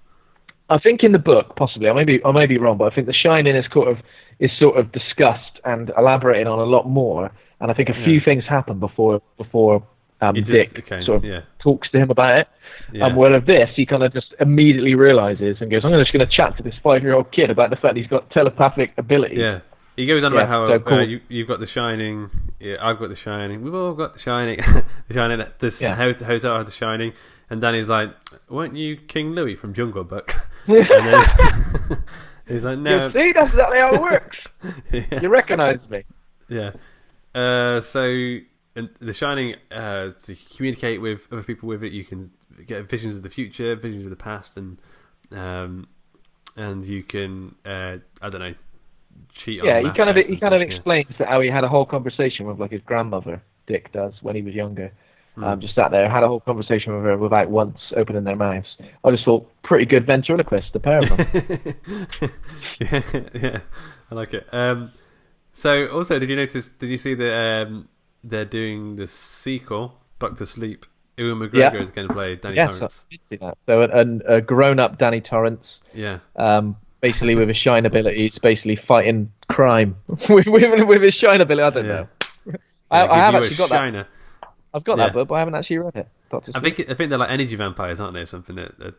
Speaker 2: I think in the book, possibly, I may be wrong, but I think The Shining is sort of discussed and elaborated on a lot more. And I think a few things happen before Dick sort of talks to him about it. Yeah. Well, of this, he kind of just immediately realizes and goes, "I'm just going to chat to this 5-year-old kid about the fact he's got telepathic abilities."
Speaker 1: Yeah. He goes on about how you've got The Shining, I've got The Shining, we've all got The Shining, The Shining, this hotel had The Shining, and Danny's like, "Weren't you King Louis from Jungle Book?" And then he's like, "No."
Speaker 2: You see, that's exactly how it works.
Speaker 1: Yeah.
Speaker 2: You recognise me.
Speaker 1: Yeah. So, The Shining, to communicate with other people with it, you can get visions of the future, visions of the past, and you can, I don't know, cheat on.
Speaker 2: Yeah, he kind of explains that how he had a whole conversation with like his grandmother, Dick does, when he was younger. Just sat there, had a whole conversation with her without once opening their mouths. I just thought, pretty good ventriloquist, the pair of them.
Speaker 1: yeah, I like it. So, also, did you see that they're doing the sequel, Doctor Sleep? Ewan McGregor is going to play Danny Torrance. I did see that.
Speaker 2: So, a grown-up Danny Torrance.
Speaker 1: Yeah.
Speaker 2: Basically, with his shine abilities, basically fighting crime with his shine ability. I don't know. I have actually got that. I've got that book, but I haven't actually read it. Doctor
Speaker 1: I
Speaker 2: Sleep.
Speaker 1: think they're like energy vampires, aren't they? Or something that they're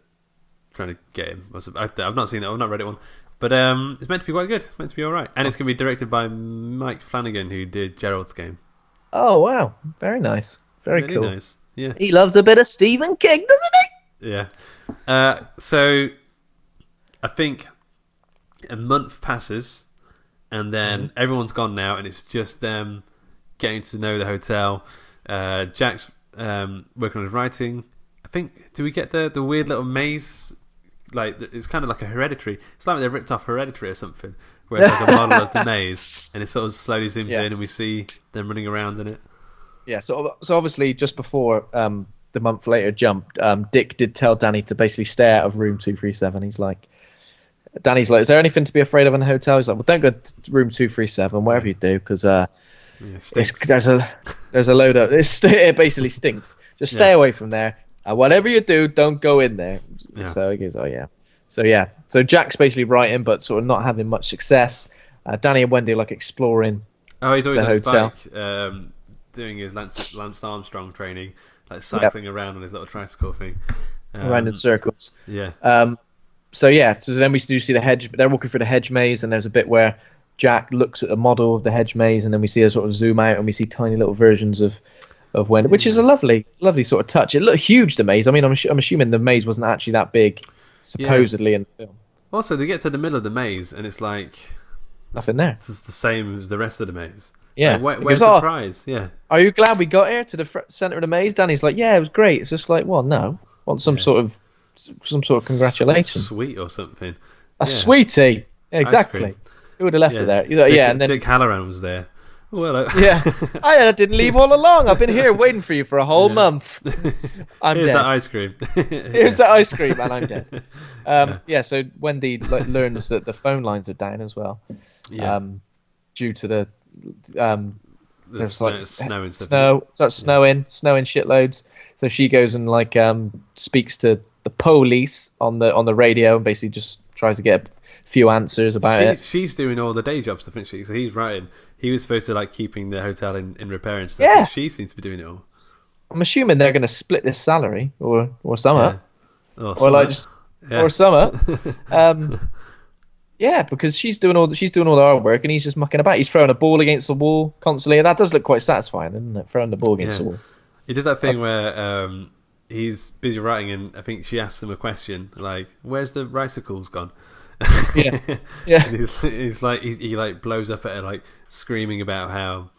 Speaker 1: trying to get him. I've not seen it. I've not read it one, but it's meant to be quite good. It's meant to be all right, and it's going to be directed by Mike Flanagan, who did Gerald's Game.
Speaker 2: Oh wow, very nice, very
Speaker 1: Really
Speaker 2: cool.
Speaker 1: nice. Yeah,
Speaker 2: he loves a bit of Stephen King, doesn't he?
Speaker 1: Yeah. So I think a month passes, and then everyone's gone now, and it's just them getting to know the hotel. Jack's working on his writing. I think, do we get the weird little maze? Like, it's kind of like a Hereditary. It's like they've ripped off Hereditary or something, where it's like a model of the maze, and it sort of slowly zooms in, and we see them running around in it. Yeah.
Speaker 2: So obviously, just before the month later jumped, Dick did tell Danny to basically stay out of room 237. Danny's like, is there anything to be afraid of in the hotel? He's like, well, don't go to room 237, whatever you do, because there's a load of it basically stinks. Just stay away from there. Whatever you do, don't go in there.
Speaker 1: Yeah.
Speaker 2: So he goes, oh yeah. So Jack's basically writing, but sort of not having much success. Danny and Wendy are like exploring.
Speaker 1: Oh, he's always
Speaker 2: the
Speaker 1: on his
Speaker 2: hotel.
Speaker 1: bike, doing his Lance Armstrong training, like cycling around on his little tricycle thing,
Speaker 2: around in circles.
Speaker 1: Yeah.
Speaker 2: So then we do see the hedge. They're walking through the hedge maze, and there's a bit where Jack looks at a model of the hedge maze, and then we see a sort of zoom out, and we see tiny little versions of Wendy, which is a lovely sort of touch. It looked huge, the maze. I mean, I'm assuming the maze wasn't actually that big, supposedly, in the film.
Speaker 1: Also, they get to the middle of the maze, and it's like
Speaker 2: nothing there.
Speaker 1: It's the same as the rest of the maze.
Speaker 2: Yeah.
Speaker 1: Like, where's the prize? Yeah.
Speaker 2: Are you glad we got here to the center of the maze? Danny's like, yeah, it was great. It's just like, well, no, want some sort of congratulations,
Speaker 1: sweet or something.
Speaker 2: A sweetie, exactly. Who would have left it there? And then
Speaker 1: Dick Hallorann was there. Well,
Speaker 2: I didn't leave all along. I've been here waiting for you for a whole month.
Speaker 1: Here's
Speaker 2: dead.
Speaker 1: that ice cream.
Speaker 2: Here's that ice cream, and I'm dead. So Wendy learns that the phone lines are down as well.
Speaker 1: Yeah.
Speaker 2: Due to the there's
Speaker 1: snow and stuff.
Speaker 2: Starts snowing shitloads. So she goes and speaks to the police on the radio and basically just tries to get a few answers about it.
Speaker 1: She's doing all the day job stuff, isn't she? So he's writing. He was supposed to keeping the hotel in repair and stuff.
Speaker 2: Yeah.
Speaker 1: But she seems to be doing it all.
Speaker 2: I'm assuming they're going to split this salary or summer,
Speaker 1: or
Speaker 2: summer. Because she's doing all the hard work and he's just mucking about. He's throwing a ball against the wall constantly, and that does look quite satisfying, doesn't it? Throwing the ball against the wall.
Speaker 1: He does that thing where he's busy writing, and I think she asks him a question like, "Where's the ricicles gone?"
Speaker 2: Yeah.
Speaker 1: And he's like, he blows up at her, screaming about how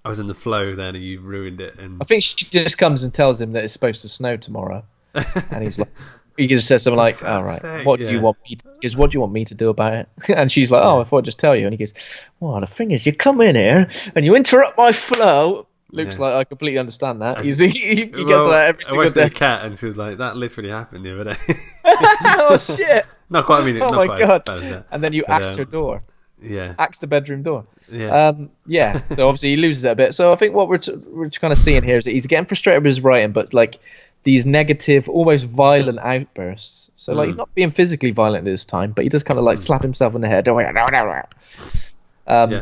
Speaker 1: I was in the flow then and you ruined it. And
Speaker 2: I think she just comes and tells him that it's supposed to snow tomorrow, and he's like, he just says something like, "All right, what do you want me?" What do you want me to do about it? And she's like, "Oh, I thought I'd just tell you." And he goes, "Well, the thing is, you come in here and you interrupt my flow." Luke's like, I completely understand that. He gets that every single day.
Speaker 1: I watched the cat, and she was like, "That literally happened the other day."
Speaker 2: Oh shit!
Speaker 1: Not quite. I mean,
Speaker 2: oh
Speaker 1: not
Speaker 2: my
Speaker 1: quite
Speaker 2: god!
Speaker 1: As bad as that.
Speaker 2: And then you axed her door.
Speaker 1: Yeah.
Speaker 2: Axed the bedroom door.
Speaker 1: Yeah.
Speaker 2: So obviously he loses it a bit. So I think what we're kind of seeing here is that he's getting frustrated with his writing, but these negative, almost violent outbursts. So he's not being physically violent this time, but he does kind of slap himself in the head.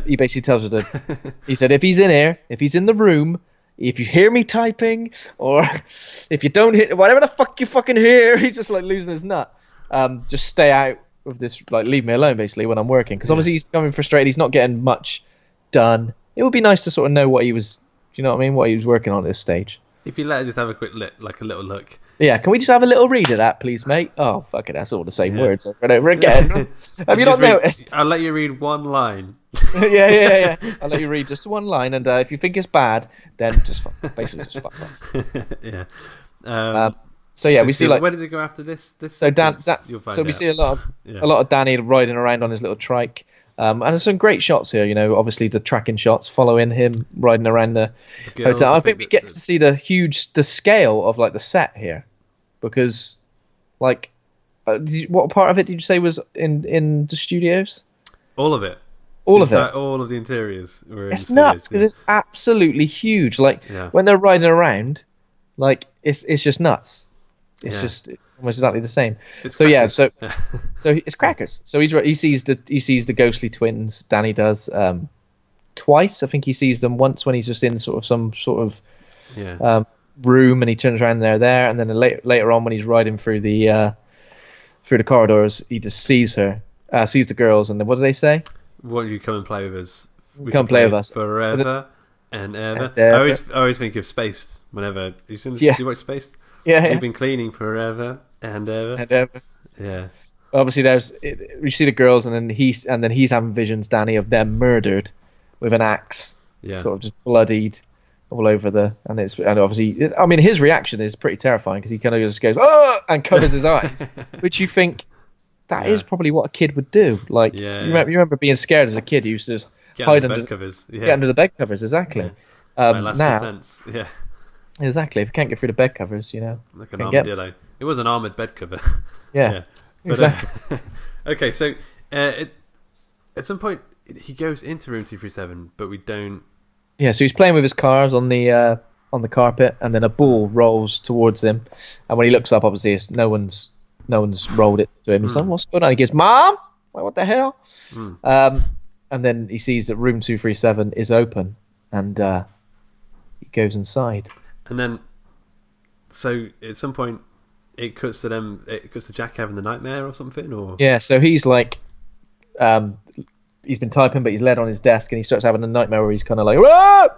Speaker 2: He basically tells her that he said, if he's in here, if he's in the room, if you hear me typing, or if you don't hear whatever the fuck you fucking hear, he's just losing his nut. Just stay out of this, leave me alone basically when I'm working, because obviously he's becoming frustrated. He's not getting much done. It would be nice to sort of know what he was, you know what I mean, what he was working on at this stage.
Speaker 1: If you let her just have a quick look, a little look.
Speaker 2: Yeah, can we just have a little read of that, please, mate? Oh, fuck it, that's all the same words over and over again. Have you not noticed?
Speaker 1: I'll let you read one line.
Speaker 2: Yeah. I'll let you read just one line, and if you think it's bad, then just fuck off.
Speaker 1: Yeah.
Speaker 2: We see
Speaker 1: where did it go after this?
Speaker 2: So we see a lot of Danny riding around on his little trike. And there's some great shots here, obviously the tracking shots following him riding around the hotel. I think we get to see the scale of the set here, because what part of it did you say was in the studios?
Speaker 1: All of it.
Speaker 2: All of it.
Speaker 1: All of the interiors were in
Speaker 2: It's nuts because it's absolutely huge. When they're riding around, it's just nuts. It's just almost exactly the same. So it's crackers. So he sees the ghostly twins. Danny does twice. I think he sees them once when he's just in some sort of room, and he turns around and they're there, and then later on when he's riding through the corridors, he just sees the girls, and then what do they say?
Speaker 1: Won't you come and play with us? We
Speaker 2: Come
Speaker 1: can
Speaker 2: play with us
Speaker 1: forever and ever.
Speaker 2: And ever.
Speaker 1: I always think of Spaced whenever do you watch Spaced?
Speaker 2: Yeah,
Speaker 1: We've been cleaning forever and ever.
Speaker 2: And ever.
Speaker 1: Yeah.
Speaker 2: Obviously, you see the girls, and then he's having visions, Danny, of them murdered with an axe, sort of just bloodied all over and obviously, I mean, his reaction is pretty terrifying because he kind of just goes, "Oh!" and covers his eyes, which you think that is probably what a kid would do. Like, you remember being scared as a kid, you used to hide under the bed covers. Get under the bed covers, exactly.
Speaker 1: Yeah. My last defense. Yeah.
Speaker 2: Exactly. If you can't get through the bed covers,
Speaker 1: like an armadillo. It was an armored bed cover.
Speaker 2: Yeah. But, exactly.
Speaker 1: Okay, so at some point he goes into room 237, but we don't.
Speaker 2: Yeah, so he's playing with his cars on the carpet, and then a ball rolls towards him, and when he looks up, obviously no one's rolled it to him. He's like, "What's going on?" He goes, "Mom, what the hell?" And then he sees that room 237 is open, and he goes inside.
Speaker 1: And then, so at some point, it cuts to them. It cuts to Jack having the nightmare or something, or
Speaker 2: so he's like, he's been typing, but he's led on his desk, and he starts having a nightmare where he's kind of like, oh,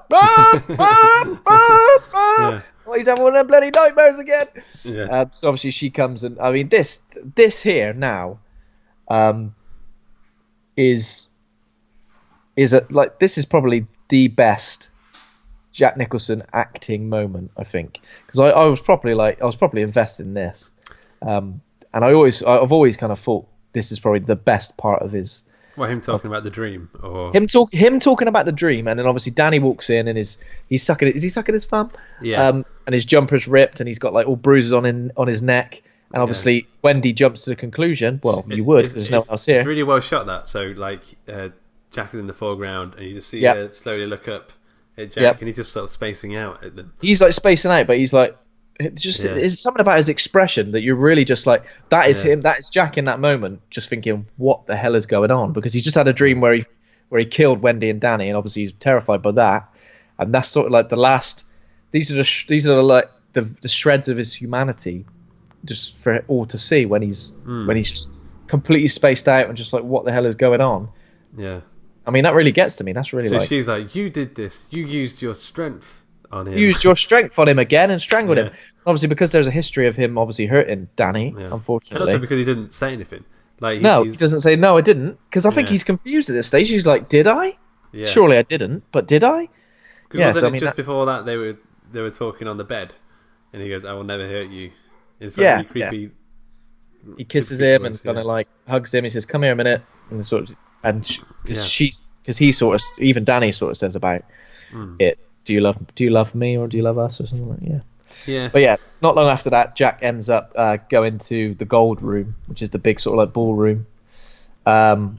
Speaker 2: he's having one of them bloody nightmares again. Yeah. So obviously she comes, and I mean this here now, is this is probably the best Jack Nicholson acting moment, I think, because I was probably invested in this, and I've always kind of thought this is probably the best part of his.
Speaker 1: Well, him talking about the dream, or
Speaker 2: him talking about the dream, and then obviously Danny walks in and is he sucking his thumb? Yeah. And his jumper's ripped, and he's got like all bruises on his neck, and obviously Wendy jumps to the conclusion. Well, you would, because there's no one else here.
Speaker 1: It's really well shot, that. So like Jack is in the foreground, and you just see her slowly look up at Jack, and he's just sort of spacing out at them.
Speaker 2: He's like spacing out, but he's like, there's something about his expression that you're really just like, that is him, that is Jack in that moment, just thinking, what the hell is going on? Because he's just had a dream where he killed Wendy and Danny, and obviously he's terrified by that, and that's sort of like the last. These are like the shreds of his humanity, just for all to see when he's just completely spaced out and just like, what the hell is going on?
Speaker 1: Yeah.
Speaker 2: I mean, that really gets to me. That's really
Speaker 1: so she's like, you did this. You used your strength on him.
Speaker 2: Used your strength on him again and strangled him. Obviously, because there's a history of him obviously hurting Danny, unfortunately.
Speaker 1: And also because he didn't say anything. Like
Speaker 2: he doesn't say, no, I didn't. Because I think he's confused at this stage. He's like, did I? Yeah. Surely I didn't, but did I?
Speaker 1: Because before that, they were talking on the bed. And he goes, I will never hurt you. It's like really creepy.
Speaker 2: Yeah. He kisses him and kind of like hugs him. He says, come here a minute. And sort of, because he sort of, even Danny sort of says about it, do you love me or do you love us or something like that?
Speaker 1: Yeah.
Speaker 2: But yeah, not long after that, Jack ends up going to the gold room, which is the big sort of like ballroom. And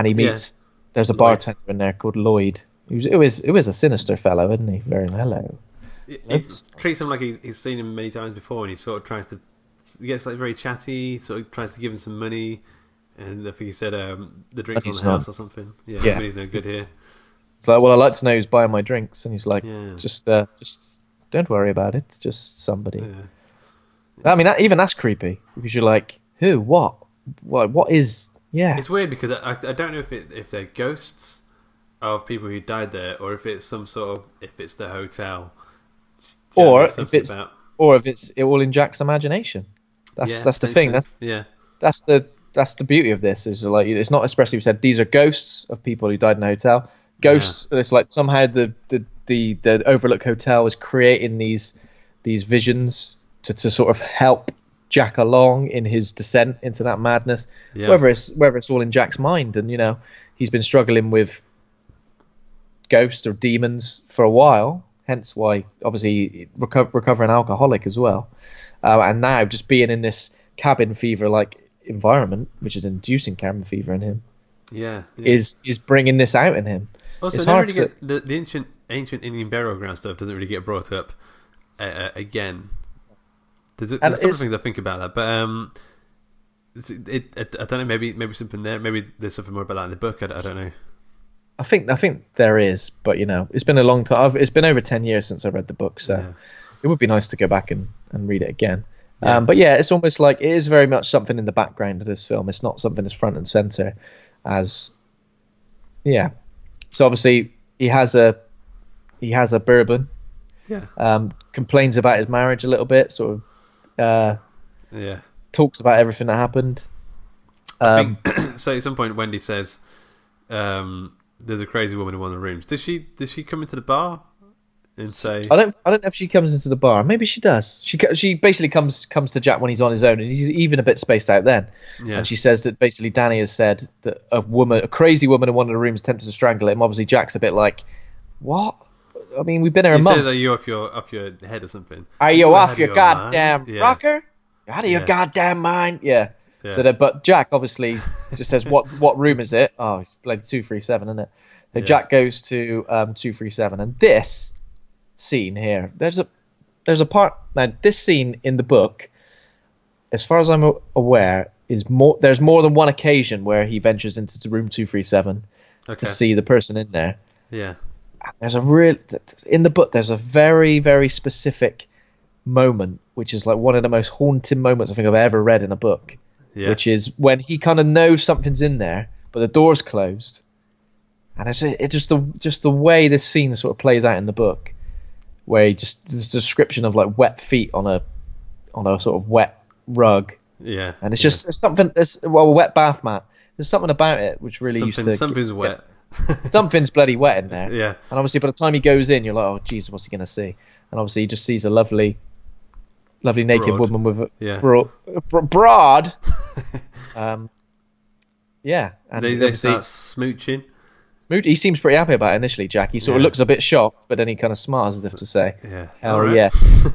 Speaker 2: he meets, there's a bartender in there called Lloyd. It was a sinister fellow, isn't he? Very mellow.
Speaker 1: He treats him like he's seen him many times before, and he sort of he gets like very chatty, sort of tries to give him some money. And I think he said the drinks on the house or something. Yeah, money's no good here.
Speaker 2: It's like, well, I'd like to know who's buying my drinks, and he's like, just don't worry about it, it's just somebody. Yeah. I mean, even that's creepy because you're like, who, what is? Yeah,
Speaker 1: it's weird because I don't know if they're ghosts of people who died there, or if it's some sort of if it's the hotel,
Speaker 2: or if it's all in Jack's imagination. That's the thing. That's the beauty of this, is like, it's not expressly said these are ghosts of people who died in a hotel. Ghosts. It's like somehow the Overlook Hotel is creating these visions to sort of help Jack along in his descent into that madness. Yeah. Whether it's all in Jack's mind, and he's been struggling with ghosts or demons for a while. Hence why, obviously, recovering alcoholic as well, and now just being in this cabin fever like environment, which is inducing cabin fever in him, is bringing this out in him.
Speaker 1: Also, the ancient Indian burial ground stuff doesn't really get brought up again. There's a couple of things I think about that, but I don't know. Maybe something there. Maybe there's something more about that in the book. I don't know.
Speaker 2: I think there is, but it's been a long time. It's been over 10 years since I read the book, so it would be nice to go back and read it again.
Speaker 1: Yeah.
Speaker 2: But yeah, it's almost like it is very much something in the background of this film. It's not something that's front and center as. Yeah. So obviously he has a bourbon.
Speaker 1: Yeah.
Speaker 2: Complains about his marriage a little bit, sort of. Talks about everything that happened.
Speaker 1: I think so. At some point, Wendy says, "There's a crazy woman in one of the rooms." Does she come into the bar and say?
Speaker 2: I don't know if she comes into the bar. Maybe she does. She basically comes to Jack when he's on his own, and he's even a bit spaced out then.
Speaker 1: Yeah.
Speaker 2: And she says that basically Danny has said that a crazy woman in one of the rooms attempted to strangle him. Obviously, Jack's a bit like, what? I mean, we've been here a month.
Speaker 1: He says, "Are you off your head or something?
Speaker 2: Are you off your goddamn rocker? Out of your
Speaker 1: Yeah.
Speaker 2: goddamn mind?" Yeah. So but Jack obviously just says, "What room is it?" Oh, it's bloody 237, isn't it? So Jack goes to 237, and this scene here, there's a part now. This scene in the book, as far as I'm aware, is more. There's more than one occasion where he ventures into room 237 to see the person in there.
Speaker 1: Yeah.
Speaker 2: In the book, there's a very, very specific moment, which is like one of the most haunting moments I think I've ever read in a book. Yeah. Which is when he kind of knows something's in there, but the door's closed, and it's just the way this scene sort of plays out in the book, where there's a description of like wet feet on a sort of wet rug. Yeah. And it's just a wet bath mat. There's something about it which really
Speaker 1: something's wet.
Speaker 2: Something's bloody wet in there.
Speaker 1: Yeah.
Speaker 2: And obviously by the time he goes in, you're like, oh Jesus, what's he gonna see? And obviously he just sees a lovely naked woman with a broad. Yeah. And
Speaker 1: they start smooching.
Speaker 2: He seems pretty happy about it initially, Jack. He sort of looks a bit shocked, but then he kind of smiles as if to say, hell yeah.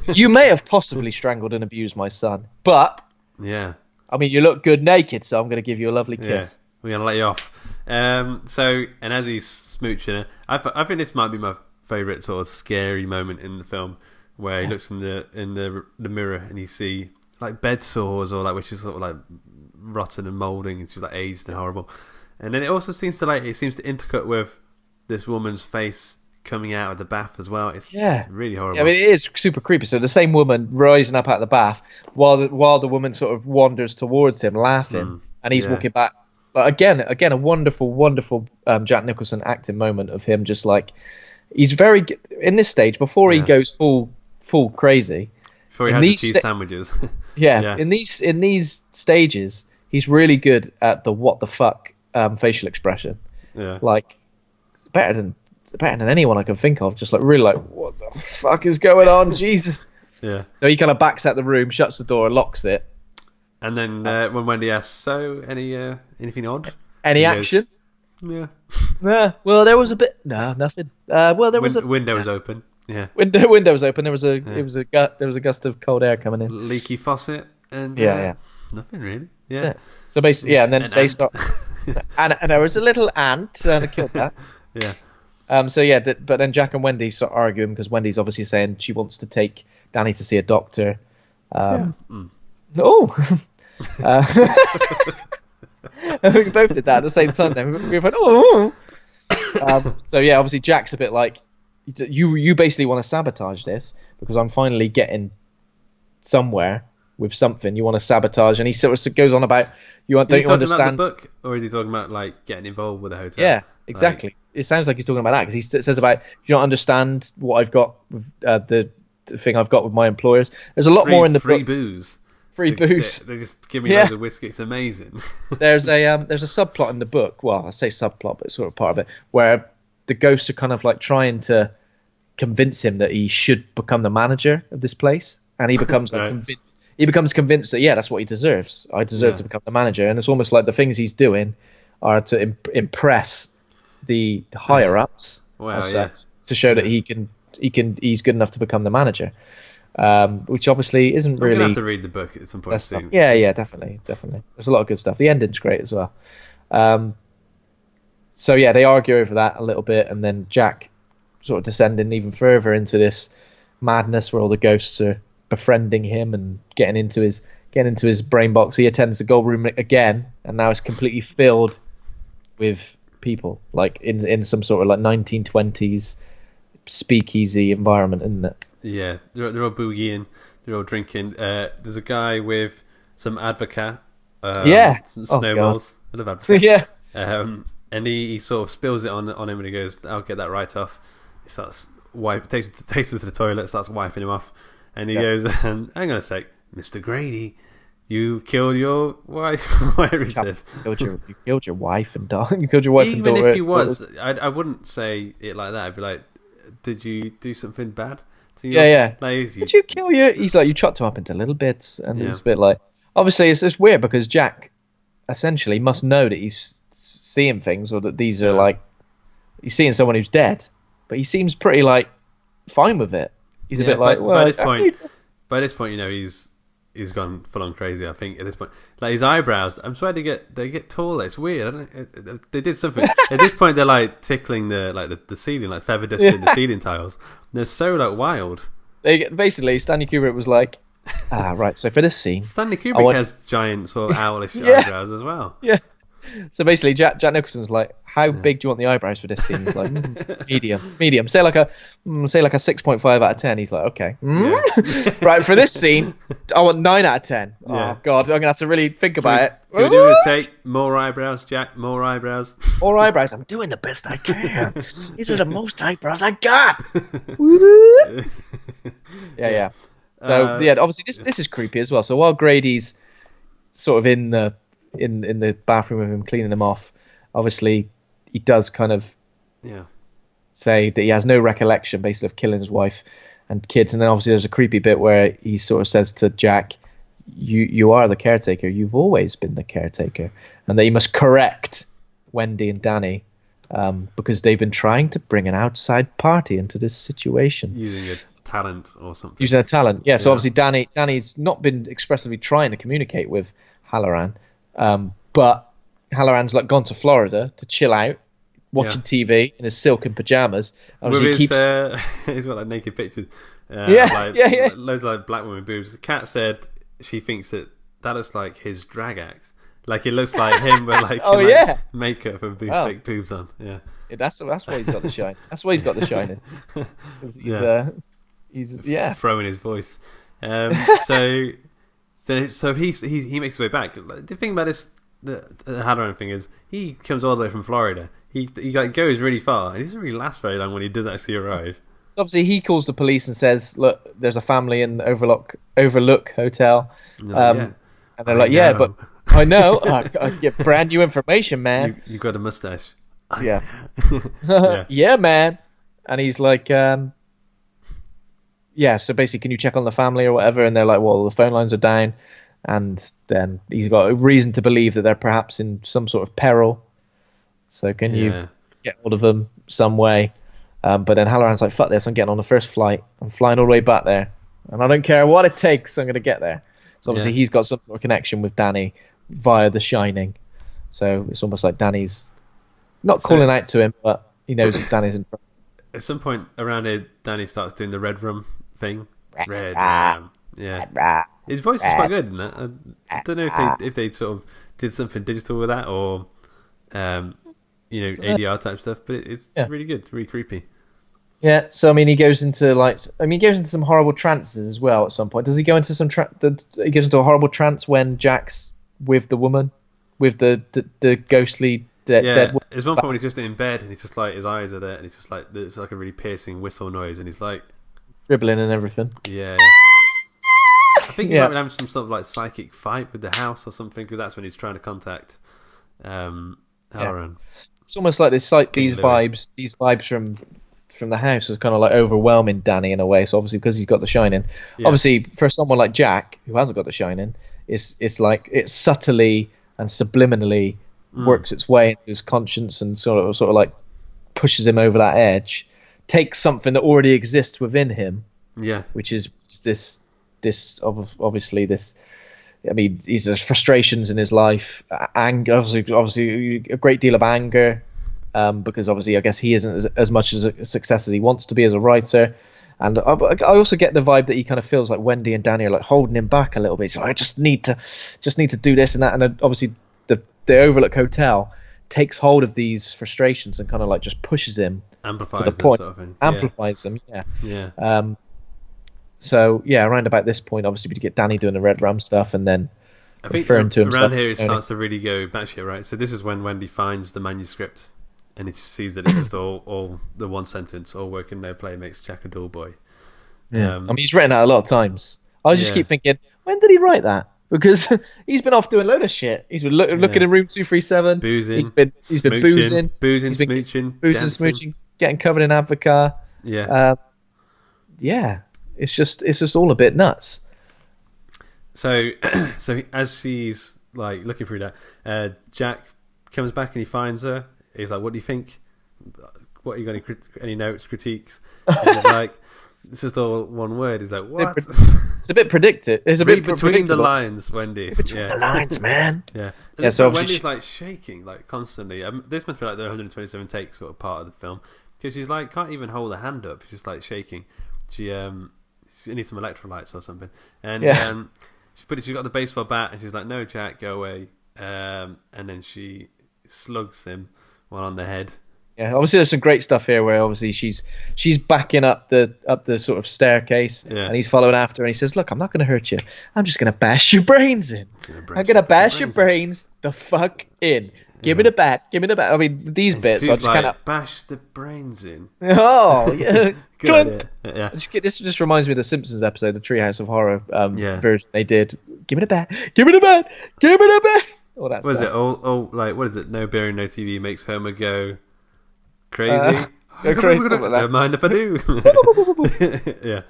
Speaker 2: You may have possibly strangled and abused my son, but I mean, you look good naked, so I'm going to give you a lovely kiss.
Speaker 1: We're going to let you off. And as he's smooching her, I think this might be my favourite sort of scary moment in the film, where he looks in the mirror and you see like bed sores or like which is sort of like rotten and moulding. It's just like aged and horrible. And then it also seems to intercut with this woman's face coming out of the bath as well. It's really horrible.
Speaker 2: I mean, it is super creepy. So the same woman rising up out of the bath while the woman sort of wanders towards him laughing, and he's walking back. But again, a wonderful Jack Nicholson acting moment of him just like he's very good in this stage before he goes full crazy.
Speaker 1: Before he has the cheese sandwiches.
Speaker 2: In these stages, he's really good at the what the fuck facial expression. Yeah. Like better than anyone I can think of. Just like really like what the fuck is going on, Jesus. Yeah. So he kind of backs out the room, shuts the door, locks it.
Speaker 1: And then when Wendy asks, "So anything odd?
Speaker 2: Any action?"
Speaker 1: Goes,
Speaker 2: well, there was a bit. No, nothing. Well, there was a
Speaker 1: window was open. Yeah.
Speaker 2: Window was open. There was a gust of cold air coming in.
Speaker 1: Leaky faucet and nothing really. Yeah.
Speaker 2: So basically, and then they start. and there was a little ant, and I killed that.
Speaker 1: Yeah.
Speaker 2: But then Jack and Wendy start arguing because Wendy's obviously saying she wants to take Danny to see a doctor. Oh. We both did that at the same time. Then we went, oh. Obviously Jack's a bit like, you basically want to sabotage this because I'm finally getting somewhere with something. You want to sabotage, and he sort of goes on about don't you understand
Speaker 1: about the book, or is he talking about like getting involved with the hotel?
Speaker 2: Yeah, exactly. Like, it sounds like he's talking about that because he says about if you don't understand what I've got with the thing I've got with my employers. There's a lot more in the
Speaker 1: free
Speaker 2: book.
Speaker 1: Booze.
Speaker 2: Free booze.
Speaker 1: They just give me loads of whiskey. It's amazing.
Speaker 2: There's a subplot in the book. Well, I say subplot, but it's sort of part of it, where the ghosts are kind of like trying to convince him that he should become the manager of this place, and he becomes he becomes convinced that that's what he deserves. I deserve to become the manager, and it's almost like the things he's doing are to impress the higher ups.
Speaker 1: Wow,
Speaker 2: to show that he's good enough to become the manager. Which obviously isn't really.
Speaker 1: I'm gonna have to read the book at some point soon.
Speaker 2: Yeah, definitely. There's a lot of good stuff. The ending's great as well. They argue over that a little bit, and then Jack sort of descending even further into this madness where all the ghosts are befriending him and getting into his brain box. He attends the gold room again, and now it's completely filled with people, like in some sort of like 1920s speakeasy environment, isn't it?
Speaker 1: Yeah, they're all boogieing, they're all drinking. There's a guy with some advocat, some snowballs. I love advocat.
Speaker 2: Yeah.
Speaker 1: And he sort of spills it on him, and he goes, "I'll get that right off." He starts takes it to the toilet, starts wiping him off, and he goes, "Hang on a sec, Mr. Grady, you killed your wife." Where is this?
Speaker 2: You killed your wife and dog. You killed your wife and daughter.
Speaker 1: Even if he was, I wouldn't say it like that. I'd be like, "Did you do something bad?"
Speaker 2: Yeah.
Speaker 1: Like,
Speaker 2: did you kill your? He's like, you chopped him up into little bits, and it's a bit like, obviously it's weird because Jack essentially must know that he's seeing things, or that these are like, he's seeing someone who's dead, but he seems pretty like fine with it. He's a bit like, well,
Speaker 1: by this point, he's gone full on crazy. I think at this point, like his eyebrows, I'm sure they get taller. It's weird. They did something at this point. They're like tickling the ceiling, like feather dusting the ceiling tiles. They're so like wild.
Speaker 2: Basically, Stanley Kubrick was like, right. So for this scene,
Speaker 1: Stanley Kubrick has giant sort of owlish eyebrows as well.
Speaker 2: Yeah. So basically, Jack Nicholson's like, how big do you want the eyebrows for this scene? He's like, medium. Say like a 6.5 out of 10. He's like, okay. Right, for this scene, I want 9 out of 10.
Speaker 1: Yeah.
Speaker 2: Oh God, I'm gonna have to really think about it.
Speaker 1: Can we do a take? More eyebrows, Jack. More eyebrows.
Speaker 2: More eyebrows. I'm doing the best I can. These are the most eyebrows I got. Yeah. So obviously this is creepy as well. So while Grady's sort of in the bathroom with him, cleaning them off, obviously he does kind of say that he has no recollection basically of killing his wife and kids. And then obviously there's a creepy bit where he sort of says to Jack, you are the caretaker, you've always been the caretaker, and that he must correct Wendy and Danny because they've been trying to bring an outside party into this situation
Speaker 1: using a talent or something.
Speaker 2: So obviously Danny's not been expressively trying to communicate with Hallorann, but Hallorann's like gone to Florida to chill out, watching TV in his silken pajamas.
Speaker 1: With he's got like naked pictures. Loads of like black women boobs. The cat said she thinks that looks like his drag act. Like it looks like him with like makeup and fake boobs on. Yeah,
Speaker 2: that's why he's got the shine. That's why he's got the shining. He's
Speaker 1: throwing his voice. So he makes his way back. The thing about this, the Hallorann thing is, he comes all the way from Florida. He like goes really far, and he doesn't really last very long when he does actually arrive.
Speaker 2: So obviously, he calls the police and says, "Look, there's a family in Overlook Hotel," and they're like, "Yeah, but I know, I get brand new information, man.
Speaker 1: You got a mustache."
Speaker 2: Yeah. Yeah, man. And he's like, so basically, can you check on the family or whatever? And they're like, well, the phone lines are down. And then he's got a reason to believe that they're perhaps in some sort of peril. So can you get hold of them some way? But then Hallorann's like, fuck this, I'm getting on the first flight. I'm flying all the way back there. And I don't care what it takes, I'm going to get there. So obviously he's got some sort of connection with Danny via The Shining. So it's almost like Danny's not calling out to him, but he knows that Danny's in front.
Speaker 1: At some point around here, Danny starts doing the red rum thing. Red rum. Yeah. His voice is quite good in that. I don't know if they sort of did something digital with that or, ADR type stuff, but it's really good, really creepy.
Speaker 2: Yeah, so I mean, he goes into some horrible trances as well at some point. Does he go into he goes into a horrible trance when Jack's with the woman, with the ghostly dead woman?
Speaker 1: There's one point when he's just in bed and he's just like, his eyes are there and he's just like, it's like a really piercing whistle noise and he's like
Speaker 2: dribbling and everything.
Speaker 1: Yeah. I think he might be having some sort of like psychic fight with the house or something, because that's when he's trying to contact Hallorann.
Speaker 2: Yeah. It's almost like these vibes from the house is kind of like overwhelming Danny in a way. So obviously because he's got The Shining, obviously for someone like Jack who hasn't got The Shining, it's like it subtly and subliminally works its way into his conscience and sort of like pushes him over that edge, takes something that already exists within him, which is this obviously this. I mean, he's has frustrations in his life, anger, obviously a great deal of anger, because obviously I guess he isn't as much as a success as he wants to be as a writer. And I also get the vibe that he kind of feels like Wendy and Danny are like holding him back a little bit. So I just need to do this and that. And obviously the Overlook Hotel takes hold of these frustrations and kind of like just pushes him
Speaker 1: amplifies
Speaker 2: to the
Speaker 1: them,
Speaker 2: point,
Speaker 1: sort of thing.
Speaker 2: amplifies them.
Speaker 1: Yeah.
Speaker 2: So yeah, around about this point, obviously we get Danny doing the red rum stuff, and then
Speaker 1: I think
Speaker 2: referring to himself
Speaker 1: around here
Speaker 2: as
Speaker 1: it
Speaker 2: Tony.
Speaker 1: starts to really go batshit, right? So this is when Wendy finds the manuscript, and he sees that it's just all the one sentence, all work and no play makes Jack a dull boy.
Speaker 2: Yeah. I mean, he's written that a lot of times. I just keep thinking, when did he write that? Because he's been off doing a load of shit. He's been looking in room 237.
Speaker 1: Boozing.
Speaker 2: He's been boozing,
Speaker 1: smooching,
Speaker 2: smooching, getting covered in Advocar.
Speaker 1: Yeah.
Speaker 2: Yeah. It's just all a bit nuts.
Speaker 1: So as she's like looking through that, Jack comes back and he finds her. He's like, "What do you think? What, you got any notes, critiques?" He's like, it's just all one word. He's like, "What?"
Speaker 2: It's a bit predictive. It's a bit
Speaker 1: between the lines, Wendy.
Speaker 2: Between the lines, man.
Speaker 1: Yeah.
Speaker 2: So
Speaker 1: Wendy's like shaking like constantly. This must be like the 127 take sort of part of the film, because she's like can't even hold her hand up. She's just like shaking. She needs some electrolytes or something. And she's got the baseball bat and she's like, "No, Jack, go away." And then she slugs him one on the head.
Speaker 2: Yeah, obviously there's some great stuff here where obviously she's backing up the sort of staircase, and he's following after, and he says, "Look, I'm not going to hurt you. I'm just going to bash your brains in. I'm going to bash your brains the fuck in. Give me the bat. Give me the bat." I mean, these bits.
Speaker 1: She's
Speaker 2: just
Speaker 1: like,
Speaker 2: kind of
Speaker 1: bash the brains in.
Speaker 2: Oh, yeah.
Speaker 1: Good. Yeah.
Speaker 2: This just reminds me of the Simpsons episode, the Treehouse of Horror version they did. Give me the bat. Give me the bat. Give me the bat. All that
Speaker 1: what
Speaker 2: stuff.
Speaker 1: is it? Oh, like what is it? No beer and no TV makes Homer go crazy.
Speaker 2: Go crazy. Like that.
Speaker 1: Don't mind if I do. Yeah.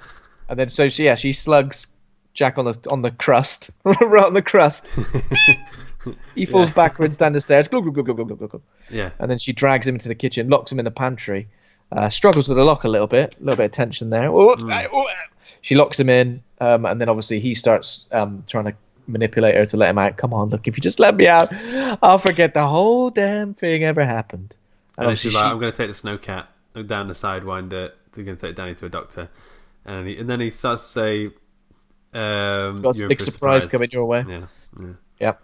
Speaker 2: And then she slugs Jack on the crust, right on the crust. He falls backwards down the stairs. Glug, glug, glug, glug, glug, glug.
Speaker 1: Yeah.
Speaker 2: And then she drags him into the kitchen, locks him in the pantry. Struggles with the lock a little bit of tension there. She locks him in, and then obviously he starts trying to manipulate her to let him out. Come on, look, if you just let me out, I'll forget the whole damn thing ever happened.
Speaker 1: And then she's like, "I'm going to take the snowcat down the sidewinder. They're going to take Danny to a doctor." And then he starts to say,
Speaker 2: "Got a big surprise coming your way." Yeah.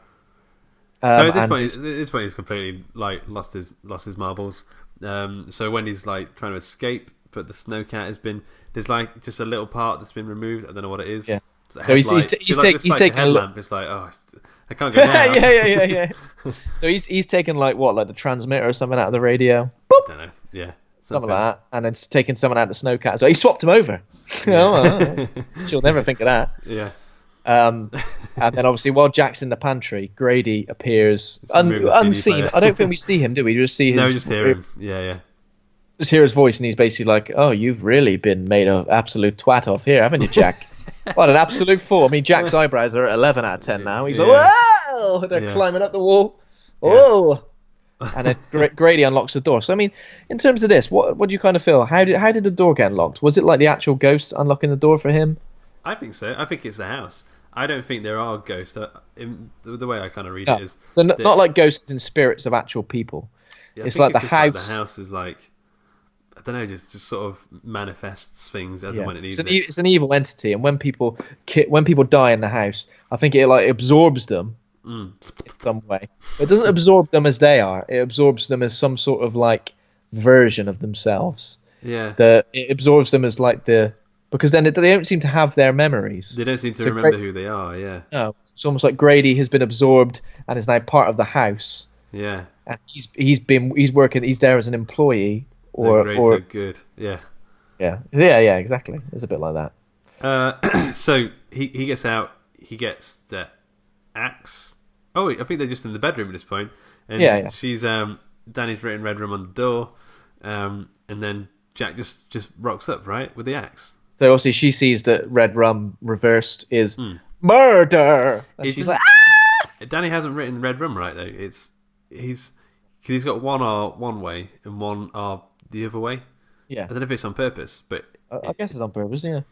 Speaker 1: So at this point, he's completely like lost his marbles. So when he's like trying to escape, but the snowcat there's like just a little part that's been removed. I don't know what it is.
Speaker 2: Yeah.
Speaker 1: So he's taking a headlamp. It's like, oh, I can't go now.
Speaker 2: yeah. So he's taken like the transmitter or something out of the radio. Boop.
Speaker 1: I don't know. Yeah.
Speaker 2: Something like that, and then taking someone out of the snowcat. So he swapped him over. She'll never think of that.
Speaker 1: Yeah.
Speaker 2: And then obviously while Jack's in the pantry, Grady appears unseen. I don't think we see him, do we? We just see his.
Speaker 1: No, we just hear him. Yeah.
Speaker 2: Just hear his voice, and he's basically like, "Oh, you've really been made an absolute twat of here, haven't you, Jack? What an absolute fool." I mean, Jack's eyebrows are at 11 out of 10 now. He's like, "Whoa!" They're climbing up the wall. Oh. And then Grady unlocks the door. So I mean, in terms of this, what do you kind of feel? How did the door get unlocked? Was it like the actual ghost unlocking the door for him?
Speaker 1: I think so. I think it's the house. I don't think there are ghosts. In the way I kind of read it is
Speaker 2: so not like ghosts and spirits of actual people.
Speaker 1: Yeah,
Speaker 2: it's like the house.
Speaker 1: Like the house is like, I don't know, just sort of manifests things as and when it needs it.
Speaker 2: It's an evil entity, and when people die in the house, I think it like absorbs them in some way. It doesn't absorb them as they are. It absorbs them as some sort of like version of themselves.
Speaker 1: Yeah.
Speaker 2: It absorbs them as like because then they don't seem to have their memories.
Speaker 1: They don't seem to remember who they are. Yeah.
Speaker 2: No, it's almost like Grady has been absorbed and is now part of the house.
Speaker 1: Yeah.
Speaker 2: And he's there as an employee or
Speaker 1: good. Yeah.
Speaker 2: Yeah, exactly. It's a bit like
Speaker 1: that. So he gets out. He gets the axe. Oh, I think they're just in the bedroom at this point. And she's Danny's written red room on the door, and then Jack just rocks up right with the axe.
Speaker 2: So obviously she sees that red rum reversed is murder. And she's like, "Ah!"
Speaker 1: Danny hasn't written red rum right though. Because he's got one way and one the other way.
Speaker 2: Yeah.
Speaker 1: I don't know if it's on purpose, but
Speaker 2: I guess it's on purpose. Yeah.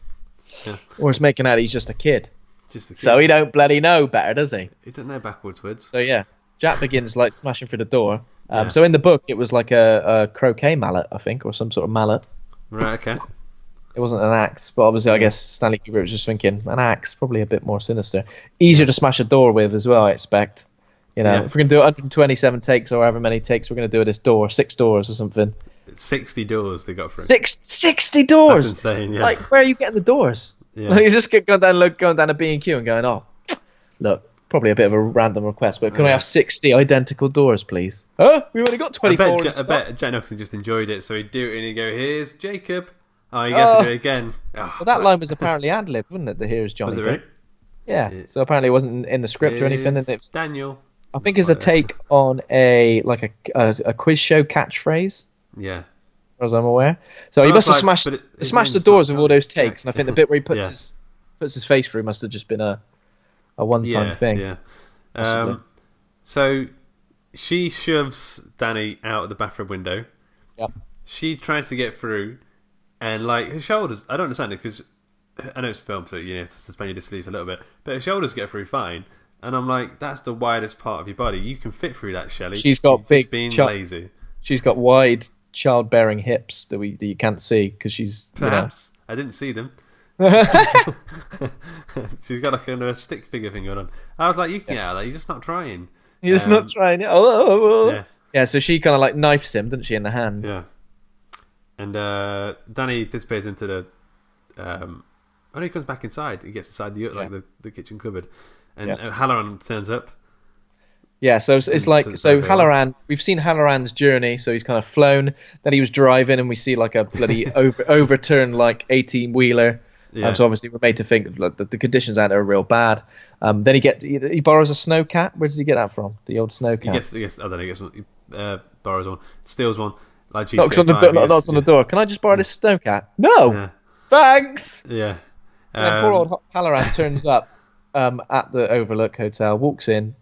Speaker 1: Yeah.
Speaker 2: Or it's making out he's just a kid.
Speaker 1: Just a kid.
Speaker 2: So he don't bloody know better, does he?
Speaker 1: He doesn't know backwards words.
Speaker 2: So yeah, Jack begins like smashing through the door. So in the book, it was like a croquet mallet, I think, or some sort of mallet.
Speaker 1: Right. Okay.
Speaker 2: It wasn't an axe, but obviously I guess Stanley Kubrick was just thinking an axe, probably a bit more sinister, easier to smash a door with as well. I expect. You know, if we're going to do 127 takes or however many takes, we're going to do this door, 6 doors or something.
Speaker 1: 60 doors they got for it.
Speaker 2: 60 doors?
Speaker 1: That's insane, yeah.
Speaker 2: Like, where are you getting the doors?
Speaker 1: Yeah.
Speaker 2: Like, you just going down a B&Q and going, oh, look, probably a bit of a random request, but can I have 60 identical doors, please? Huh? We've only got 24.
Speaker 1: I bet Jack Nicholson just enjoyed it, so he'd do it and he'd go, here's Jacob. Oh, you have to do it again. Oh,
Speaker 2: well, that line was apparently ad-libbed, wasn't it? The Here's Johnny.
Speaker 1: Was it really?
Speaker 2: Yeah, so apparently it wasn't in the script or anything. And it was,
Speaker 1: Daniel.
Speaker 2: I think it's a take on a quiz show catchphrase.
Speaker 1: Yeah.
Speaker 2: As far as I'm aware. So he must have smashed the doors with all those takes, and I think the bit where he puts his face through must have just been a one-time thing.
Speaker 1: Yeah. So she shoves Danny out of the bathroom window.
Speaker 2: Yep.
Speaker 1: She tries to get through, and like her shoulders, I don't understand it because I know it's film, so you have to suspend your disbelief a little bit, but her shoulders get through fine. And I'm like, that's the widest part of your body. You can fit through that, Shelley.
Speaker 2: She's got big,
Speaker 1: just being lazy.
Speaker 2: She's got wide childbearing hips that you can't see because she's
Speaker 1: perhaps I didn't see them. She's got like a stick figure thing going on. I was like, you can get out of that. You're just not trying.
Speaker 2: You're just not trying. Yeah. So she kind of like knifes him, doesn't she, in the hand?
Speaker 1: Yeah. And Danny disappears into the. When he comes back inside, he gets inside the kitchen cupboard, and Hallorann turns up. Yeah, so it's like
Speaker 2: Hallorann. We've seen Hallorann's journey. So he's kind of flown. Then he was driving, and we see like a bloody overturned like 18-wheeler. Yeah. So obviously we're made to think that the conditions out there are real bad. Then he borrows a snowcat. Where does he get that from? The old snowcat.
Speaker 1: I don't know. He borrows one, steals one. Like
Speaker 2: knocks on the door. Can I just borrow this snowcat? No. Yeah. Thanks.
Speaker 1: Yeah.
Speaker 2: And poor old Hallorann turns up at the Overlook Hotel, walks in.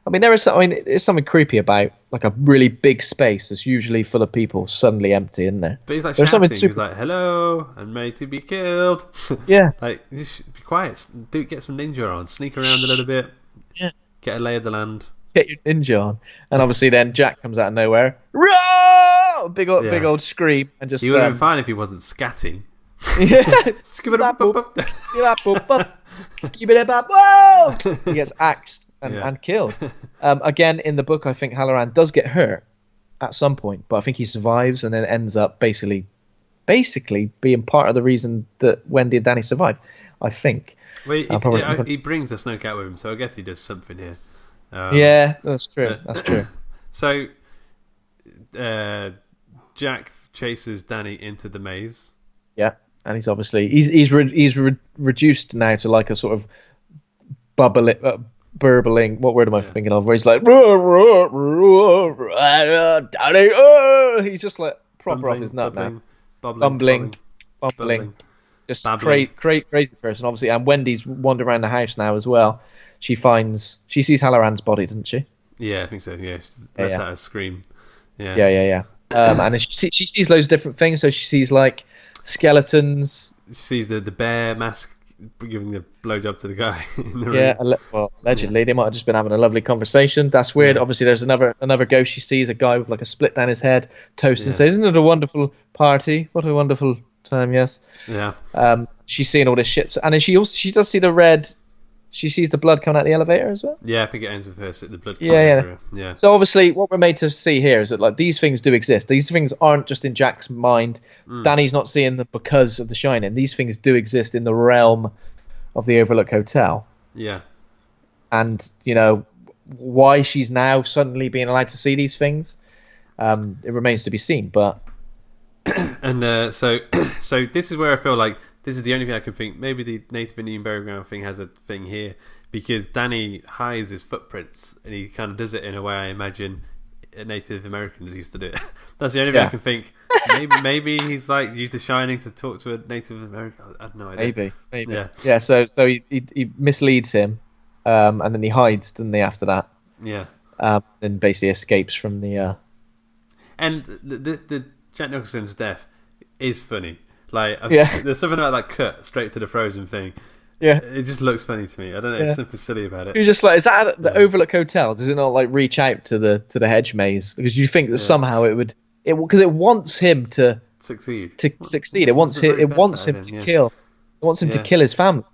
Speaker 2: I mean, there's something creepy about like a really big space that's usually full of people suddenly empty, isn't there?
Speaker 1: But he's like shouting. He's like, "Hello, I'm ready to be killed."
Speaker 2: Yeah.
Speaker 1: Like, just be quiet. Get some ninja on. Sneak around a little bit.
Speaker 2: Yeah.
Speaker 1: Get a lay of the land.
Speaker 2: Get your ninja on. And obviously then Jack comes out of nowhere. Roar! Big old scream and just.
Speaker 1: He would have been fine if he wasn't scatting.
Speaker 2: Yeah. Whoa! He gets axed and killed. Again, in the book, I think Hallorann does get hurt at some point, but I think he survives and then ends up basically being part of the reason that Wendy and Danny survive. I think.
Speaker 1: Well, he brings the snowcat with him, so I guess he does something here.
Speaker 2: Yeah, that's true. That's true.
Speaker 1: So, Jack chases Danny into the maze.
Speaker 2: Yeah. And he's obviously reduced now to like a sort of burbling. What word am I thinking of? Where he's like, Danny, he's just like proper off his nut now, bumbling, just crazy person, obviously. And Wendy's wandering around the house now as well. She sees Hallorann's body, doesn't she?
Speaker 1: Yeah, I think so. Yeah, lets out a scream.
Speaker 2: Yeah. And she sees loads of different things. So she sees like skeletons.
Speaker 1: She sees the bear mask giving the blowjob to the guy in the room.
Speaker 2: Well, allegedly they might have just been having a lovely conversation. That's weird. Yeah. Obviously, there's another ghost. She sees a guy with like a split down his head, toast, and says, "Isn't it a wonderful party? What a wonderful time." Yes.
Speaker 1: Yeah.
Speaker 2: She's seeing all this shit, and then she does see the red. She sees the blood coming out the elevator as well.
Speaker 1: Yeah, I think it ends with her the blood coming out her. Yeah.
Speaker 2: So obviously, what we're made to see here is that like these things do exist. These things aren't just in Jack's mind. Danny's not seeing them because of The Shining. These things do exist in the realm of the Overlook Hotel.
Speaker 1: Yeah.
Speaker 2: And why she's now suddenly being allowed to see these things, it remains to be seen. But
Speaker 1: and so this is where I feel like. This is the only thing I can think. Maybe the Native Indian burial ground thing has a thing here because Danny hides his footprints and he kind of does it in a way I imagine Native Americans used to do it. That's the only thing I can think. Maybe he's like used The Shining to talk to a Native American. I have no idea.
Speaker 2: Maybe. Yeah. So he misleads him, and then he hides, doesn't he? After that.
Speaker 1: Yeah.
Speaker 2: Then basically escapes from the.
Speaker 1: And the Jack Nicholson's death is funny. Like, there's something about that cut straight to the frozen thing.
Speaker 2: Yeah,
Speaker 1: it just looks funny to me. I don't know. It's something silly about it.
Speaker 2: You're just like, is that at the Overlook Hotel? Does it not like reach out to the hedge maze? Because you think that somehow it would, because it wants him to
Speaker 1: succeed.
Speaker 2: It wants him to kill. It wants him to kill his family.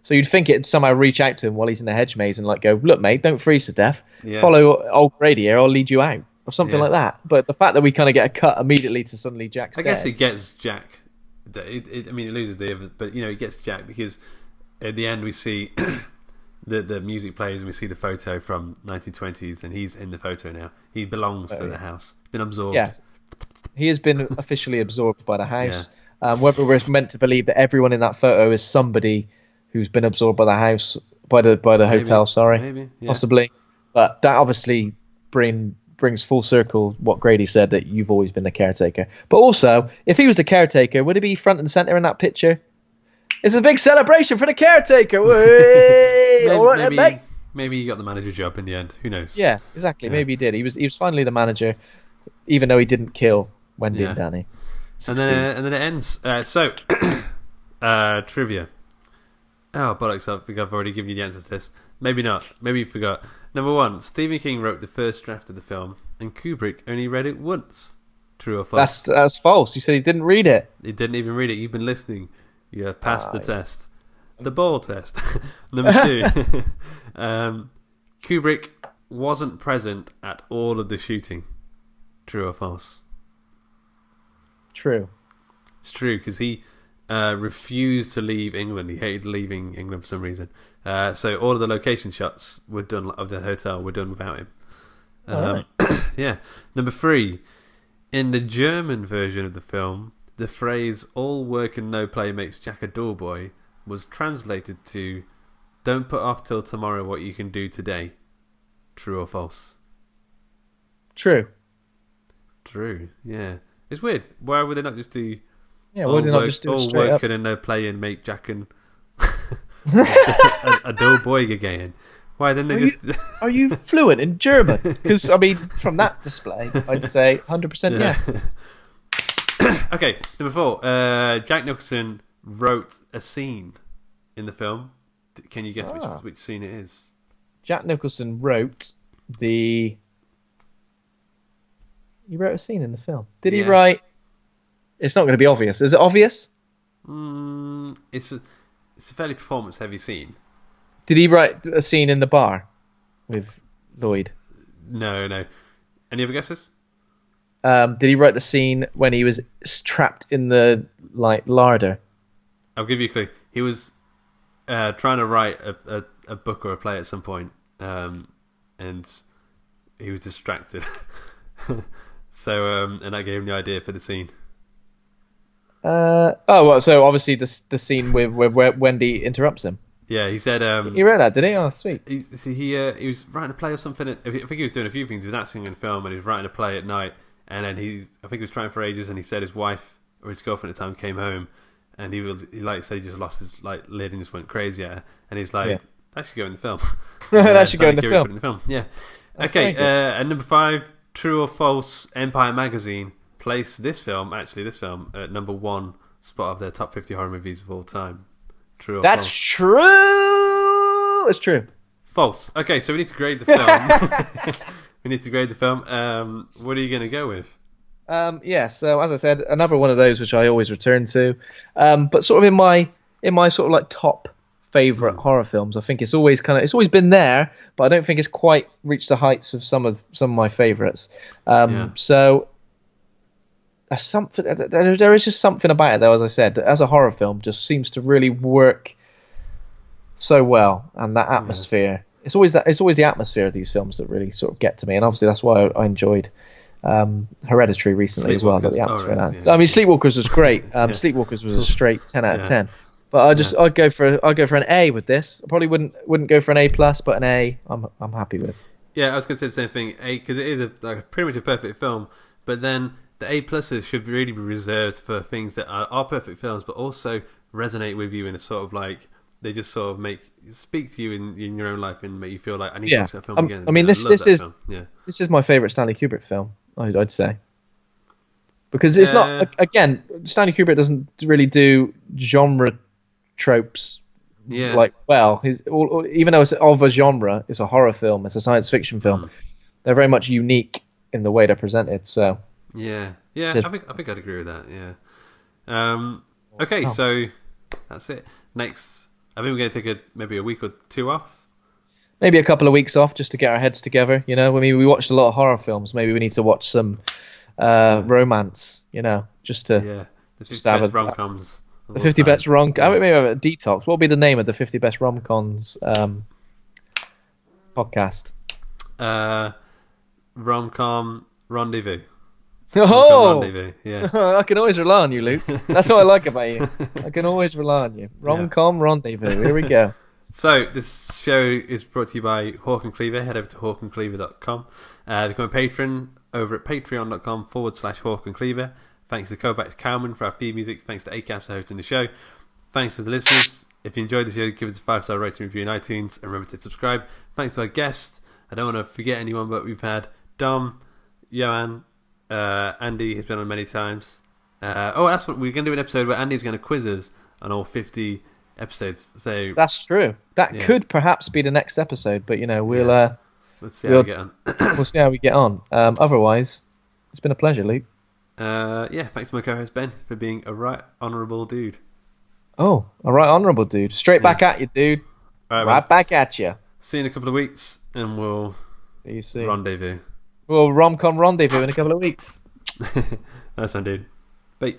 Speaker 2: So you'd think it'd somehow reach out to him while he's in the hedge maze and like go, look, mate, don't freeze to death.
Speaker 1: Yeah.
Speaker 2: Follow old Grady here, I'll lead you out. Or something
Speaker 1: Yeah.
Speaker 2: like that. But the fact that we kind of get a cut immediately to suddenly Jack's
Speaker 1: I guess
Speaker 2: dead.
Speaker 1: it gets Jack. I mean, it loses the other, but it gets Jack because at the end we see the music plays and we see the photo from 1920s, and he's in the photo now. He belongs to the house. Been absorbed.
Speaker 2: Yeah. He has been officially absorbed by the house. Whether we're meant to believe that everyone in that photo is somebody who's been absorbed by the house, by the hotel,
Speaker 1: Maybe, yeah.
Speaker 2: possibly. But that obviously brings full circle what Grady said, that you've always been the caretaker. But also, if he was the caretaker, would he be front and center in that picture? It's a big celebration for the caretaker.
Speaker 1: Maybe he got the manager job in the end. Who knows?
Speaker 2: Yeah, exactly. Yeah. Maybe he did. He was finally the manager, even though he didn't kill Wendy and Danny.
Speaker 1: And then it ends. Trivia. Oh, bollocks! I think I've already given you the answers to this. Maybe not. Maybe you forgot. Number 1, Stephen King wrote the first draft of the film, and Kubrick only read it once. True or false?
Speaker 2: That's false. You said he didn't read it.
Speaker 1: He didn't even read it. You've been listening. You have passed the test. The ball test. Number 2, Kubrick wasn't present at all of the shooting. True or false?
Speaker 2: True.
Speaker 1: It's true, because he refused to leave England. He hated leaving England for some reason. So all of the location shots were done of the hotel were done without him.
Speaker 2: Right.
Speaker 1: Yeah. Number 3, in the German version of the film, the phrase "all work and no play makes Jack a dull boy" was translated to "don't put off till tomorrow what you can do today." True or false?
Speaker 2: True.
Speaker 1: True. Yeah. It's weird. Why would they not just do?
Speaker 2: Yeah. Why would they not just do it
Speaker 1: all
Speaker 2: straight up?
Speaker 1: working and no play and make Jack and a dull boy again? Why didn't they just?
Speaker 2: Are you fluent in German? Because I mean, from that display, I'd say 100% yes.
Speaker 1: Okay, number 4. Jack Nicholson wrote a scene in the film. Can you guess which scene it is?
Speaker 2: Jack Nicholson wrote He wrote a scene in the film. Did he write? It's not going to be obvious. Is it obvious?
Speaker 1: It's a fairly performance-heavy scene.
Speaker 2: Did he write a scene in the bar with Lloyd?
Speaker 1: No. Any other guesses?
Speaker 2: Did he write the scene when he was trapped in the larder?
Speaker 1: I'll give you a clue. He was trying to write a book or a play at some point, and he was distracted. So, and that gave him the idea for the scene.
Speaker 2: So obviously the scene where Wendy interrupts him.
Speaker 1: Yeah, he said.
Speaker 2: He wrote that, did he? Oh, sweet.
Speaker 1: He was writing a play or something. I think he was doing a few things. He was acting in a film, and he was writing a play at night. And then I think he was trying for ages, and he said his wife or his girlfriend at the time came home, and he said he just lost his lid and just went crazy at her. And he's like, that should go in the film.
Speaker 2: That should go in the film.
Speaker 1: Put it in the film. Yeah.
Speaker 2: That's
Speaker 1: okay. And number 5, true or false? Empire Magazine placed this film at number 1 spot of their top 50 horror movies of all time. True or false?
Speaker 2: That's true. It's true.
Speaker 1: False. Okay, so we need to grade the film. What are you going to go with?
Speaker 2: So as I said, another one of those which I always return to. But sort of in my sort of like top favorite horror films, I think it's always been there, but I don't think it's quite reached the heights of some of my favorites. So there is just something about it, though, as I said, that as a horror film just seems to really work so well, and that atmosphere. It's always the atmosphere of these films that really sort of get to me, and obviously that's why I enjoyed Hereditary recently as well. Got the atmosphere. I mean, Sleepwalkers was great. Sleepwalkers was a straight 10 out of 10. But I'd go for an A with this. I probably wouldn't go for an A plus, but an A I'm happy with.
Speaker 1: Yeah, I was going to say the same thing. A, because it is pretty much a perfect film, but then the A pluses should really be reserved for things that are perfect films, but also resonate with you in a sort of like. They just sort of speak to you in your own life and make you feel like I need to watch that film again.
Speaker 2: I mean, this is my favourite Stanley Kubrick film. I'd say, because it's not, again, Stanley Kubrick doesn't really do genre tropes even though it's of a genre, it's a horror film, it's a science fiction film. They're very much unique in the way they're presented. So
Speaker 1: I think I'd agree with that. Yeah. Okay, so that's it. Next, I think we're going to take maybe a week or two off.
Speaker 2: Maybe a couple of weeks off just to get our heads together. You know, I mean, we watched a lot of horror films. Maybe we need to watch some romance. You know, just to
Speaker 1: the 50 best rom-coms.
Speaker 2: The 50 best rom. I mean, maybe have a detox. What will be the name of the 50 best rom-coms podcast?
Speaker 1: Rom-com rendezvous.
Speaker 2: Oh,
Speaker 1: rendezvous. Yeah.
Speaker 2: I can always rely on you, Luke. That's what I like about you. I can always rely on you. Rom-com rendezvous. Here we go.
Speaker 1: So this show is brought to you by Hawk and Cleaver. Head over to hawkandcleaver.com. Become a patron over at patreon.com/Hawk and Cleaver. Thanks to Kovacs Cowman for our theme music. Thanks to Acast for hosting the show. Thanks to the listeners. If you enjoyed the show, give us a 5-star rating review in iTunes, and remember to subscribe. Thanks to our guests. I don't want to forget anyone, but we've had Dom, Johan, Andy has been on many times. That's what we're going to do, an episode where Andy's going to quiz us on all 50 episodes. So
Speaker 2: that's true. That could perhaps be the next episode, but we'll
Speaker 1: let's see how we get on.
Speaker 2: We'll see how we get on. Otherwise, it's been a pleasure, Luke.
Speaker 1: Thanks to my co-host Ben for being a right honourable dude.
Speaker 2: Oh, a right honourable dude. Straight back at you, dude. Right back at you.
Speaker 1: See you in a couple of weeks, and we'll
Speaker 2: see you soon.
Speaker 1: Rendezvous.
Speaker 2: We'll rom-com rendezvous in a couple of weeks.
Speaker 1: Nice one, dude. Bye.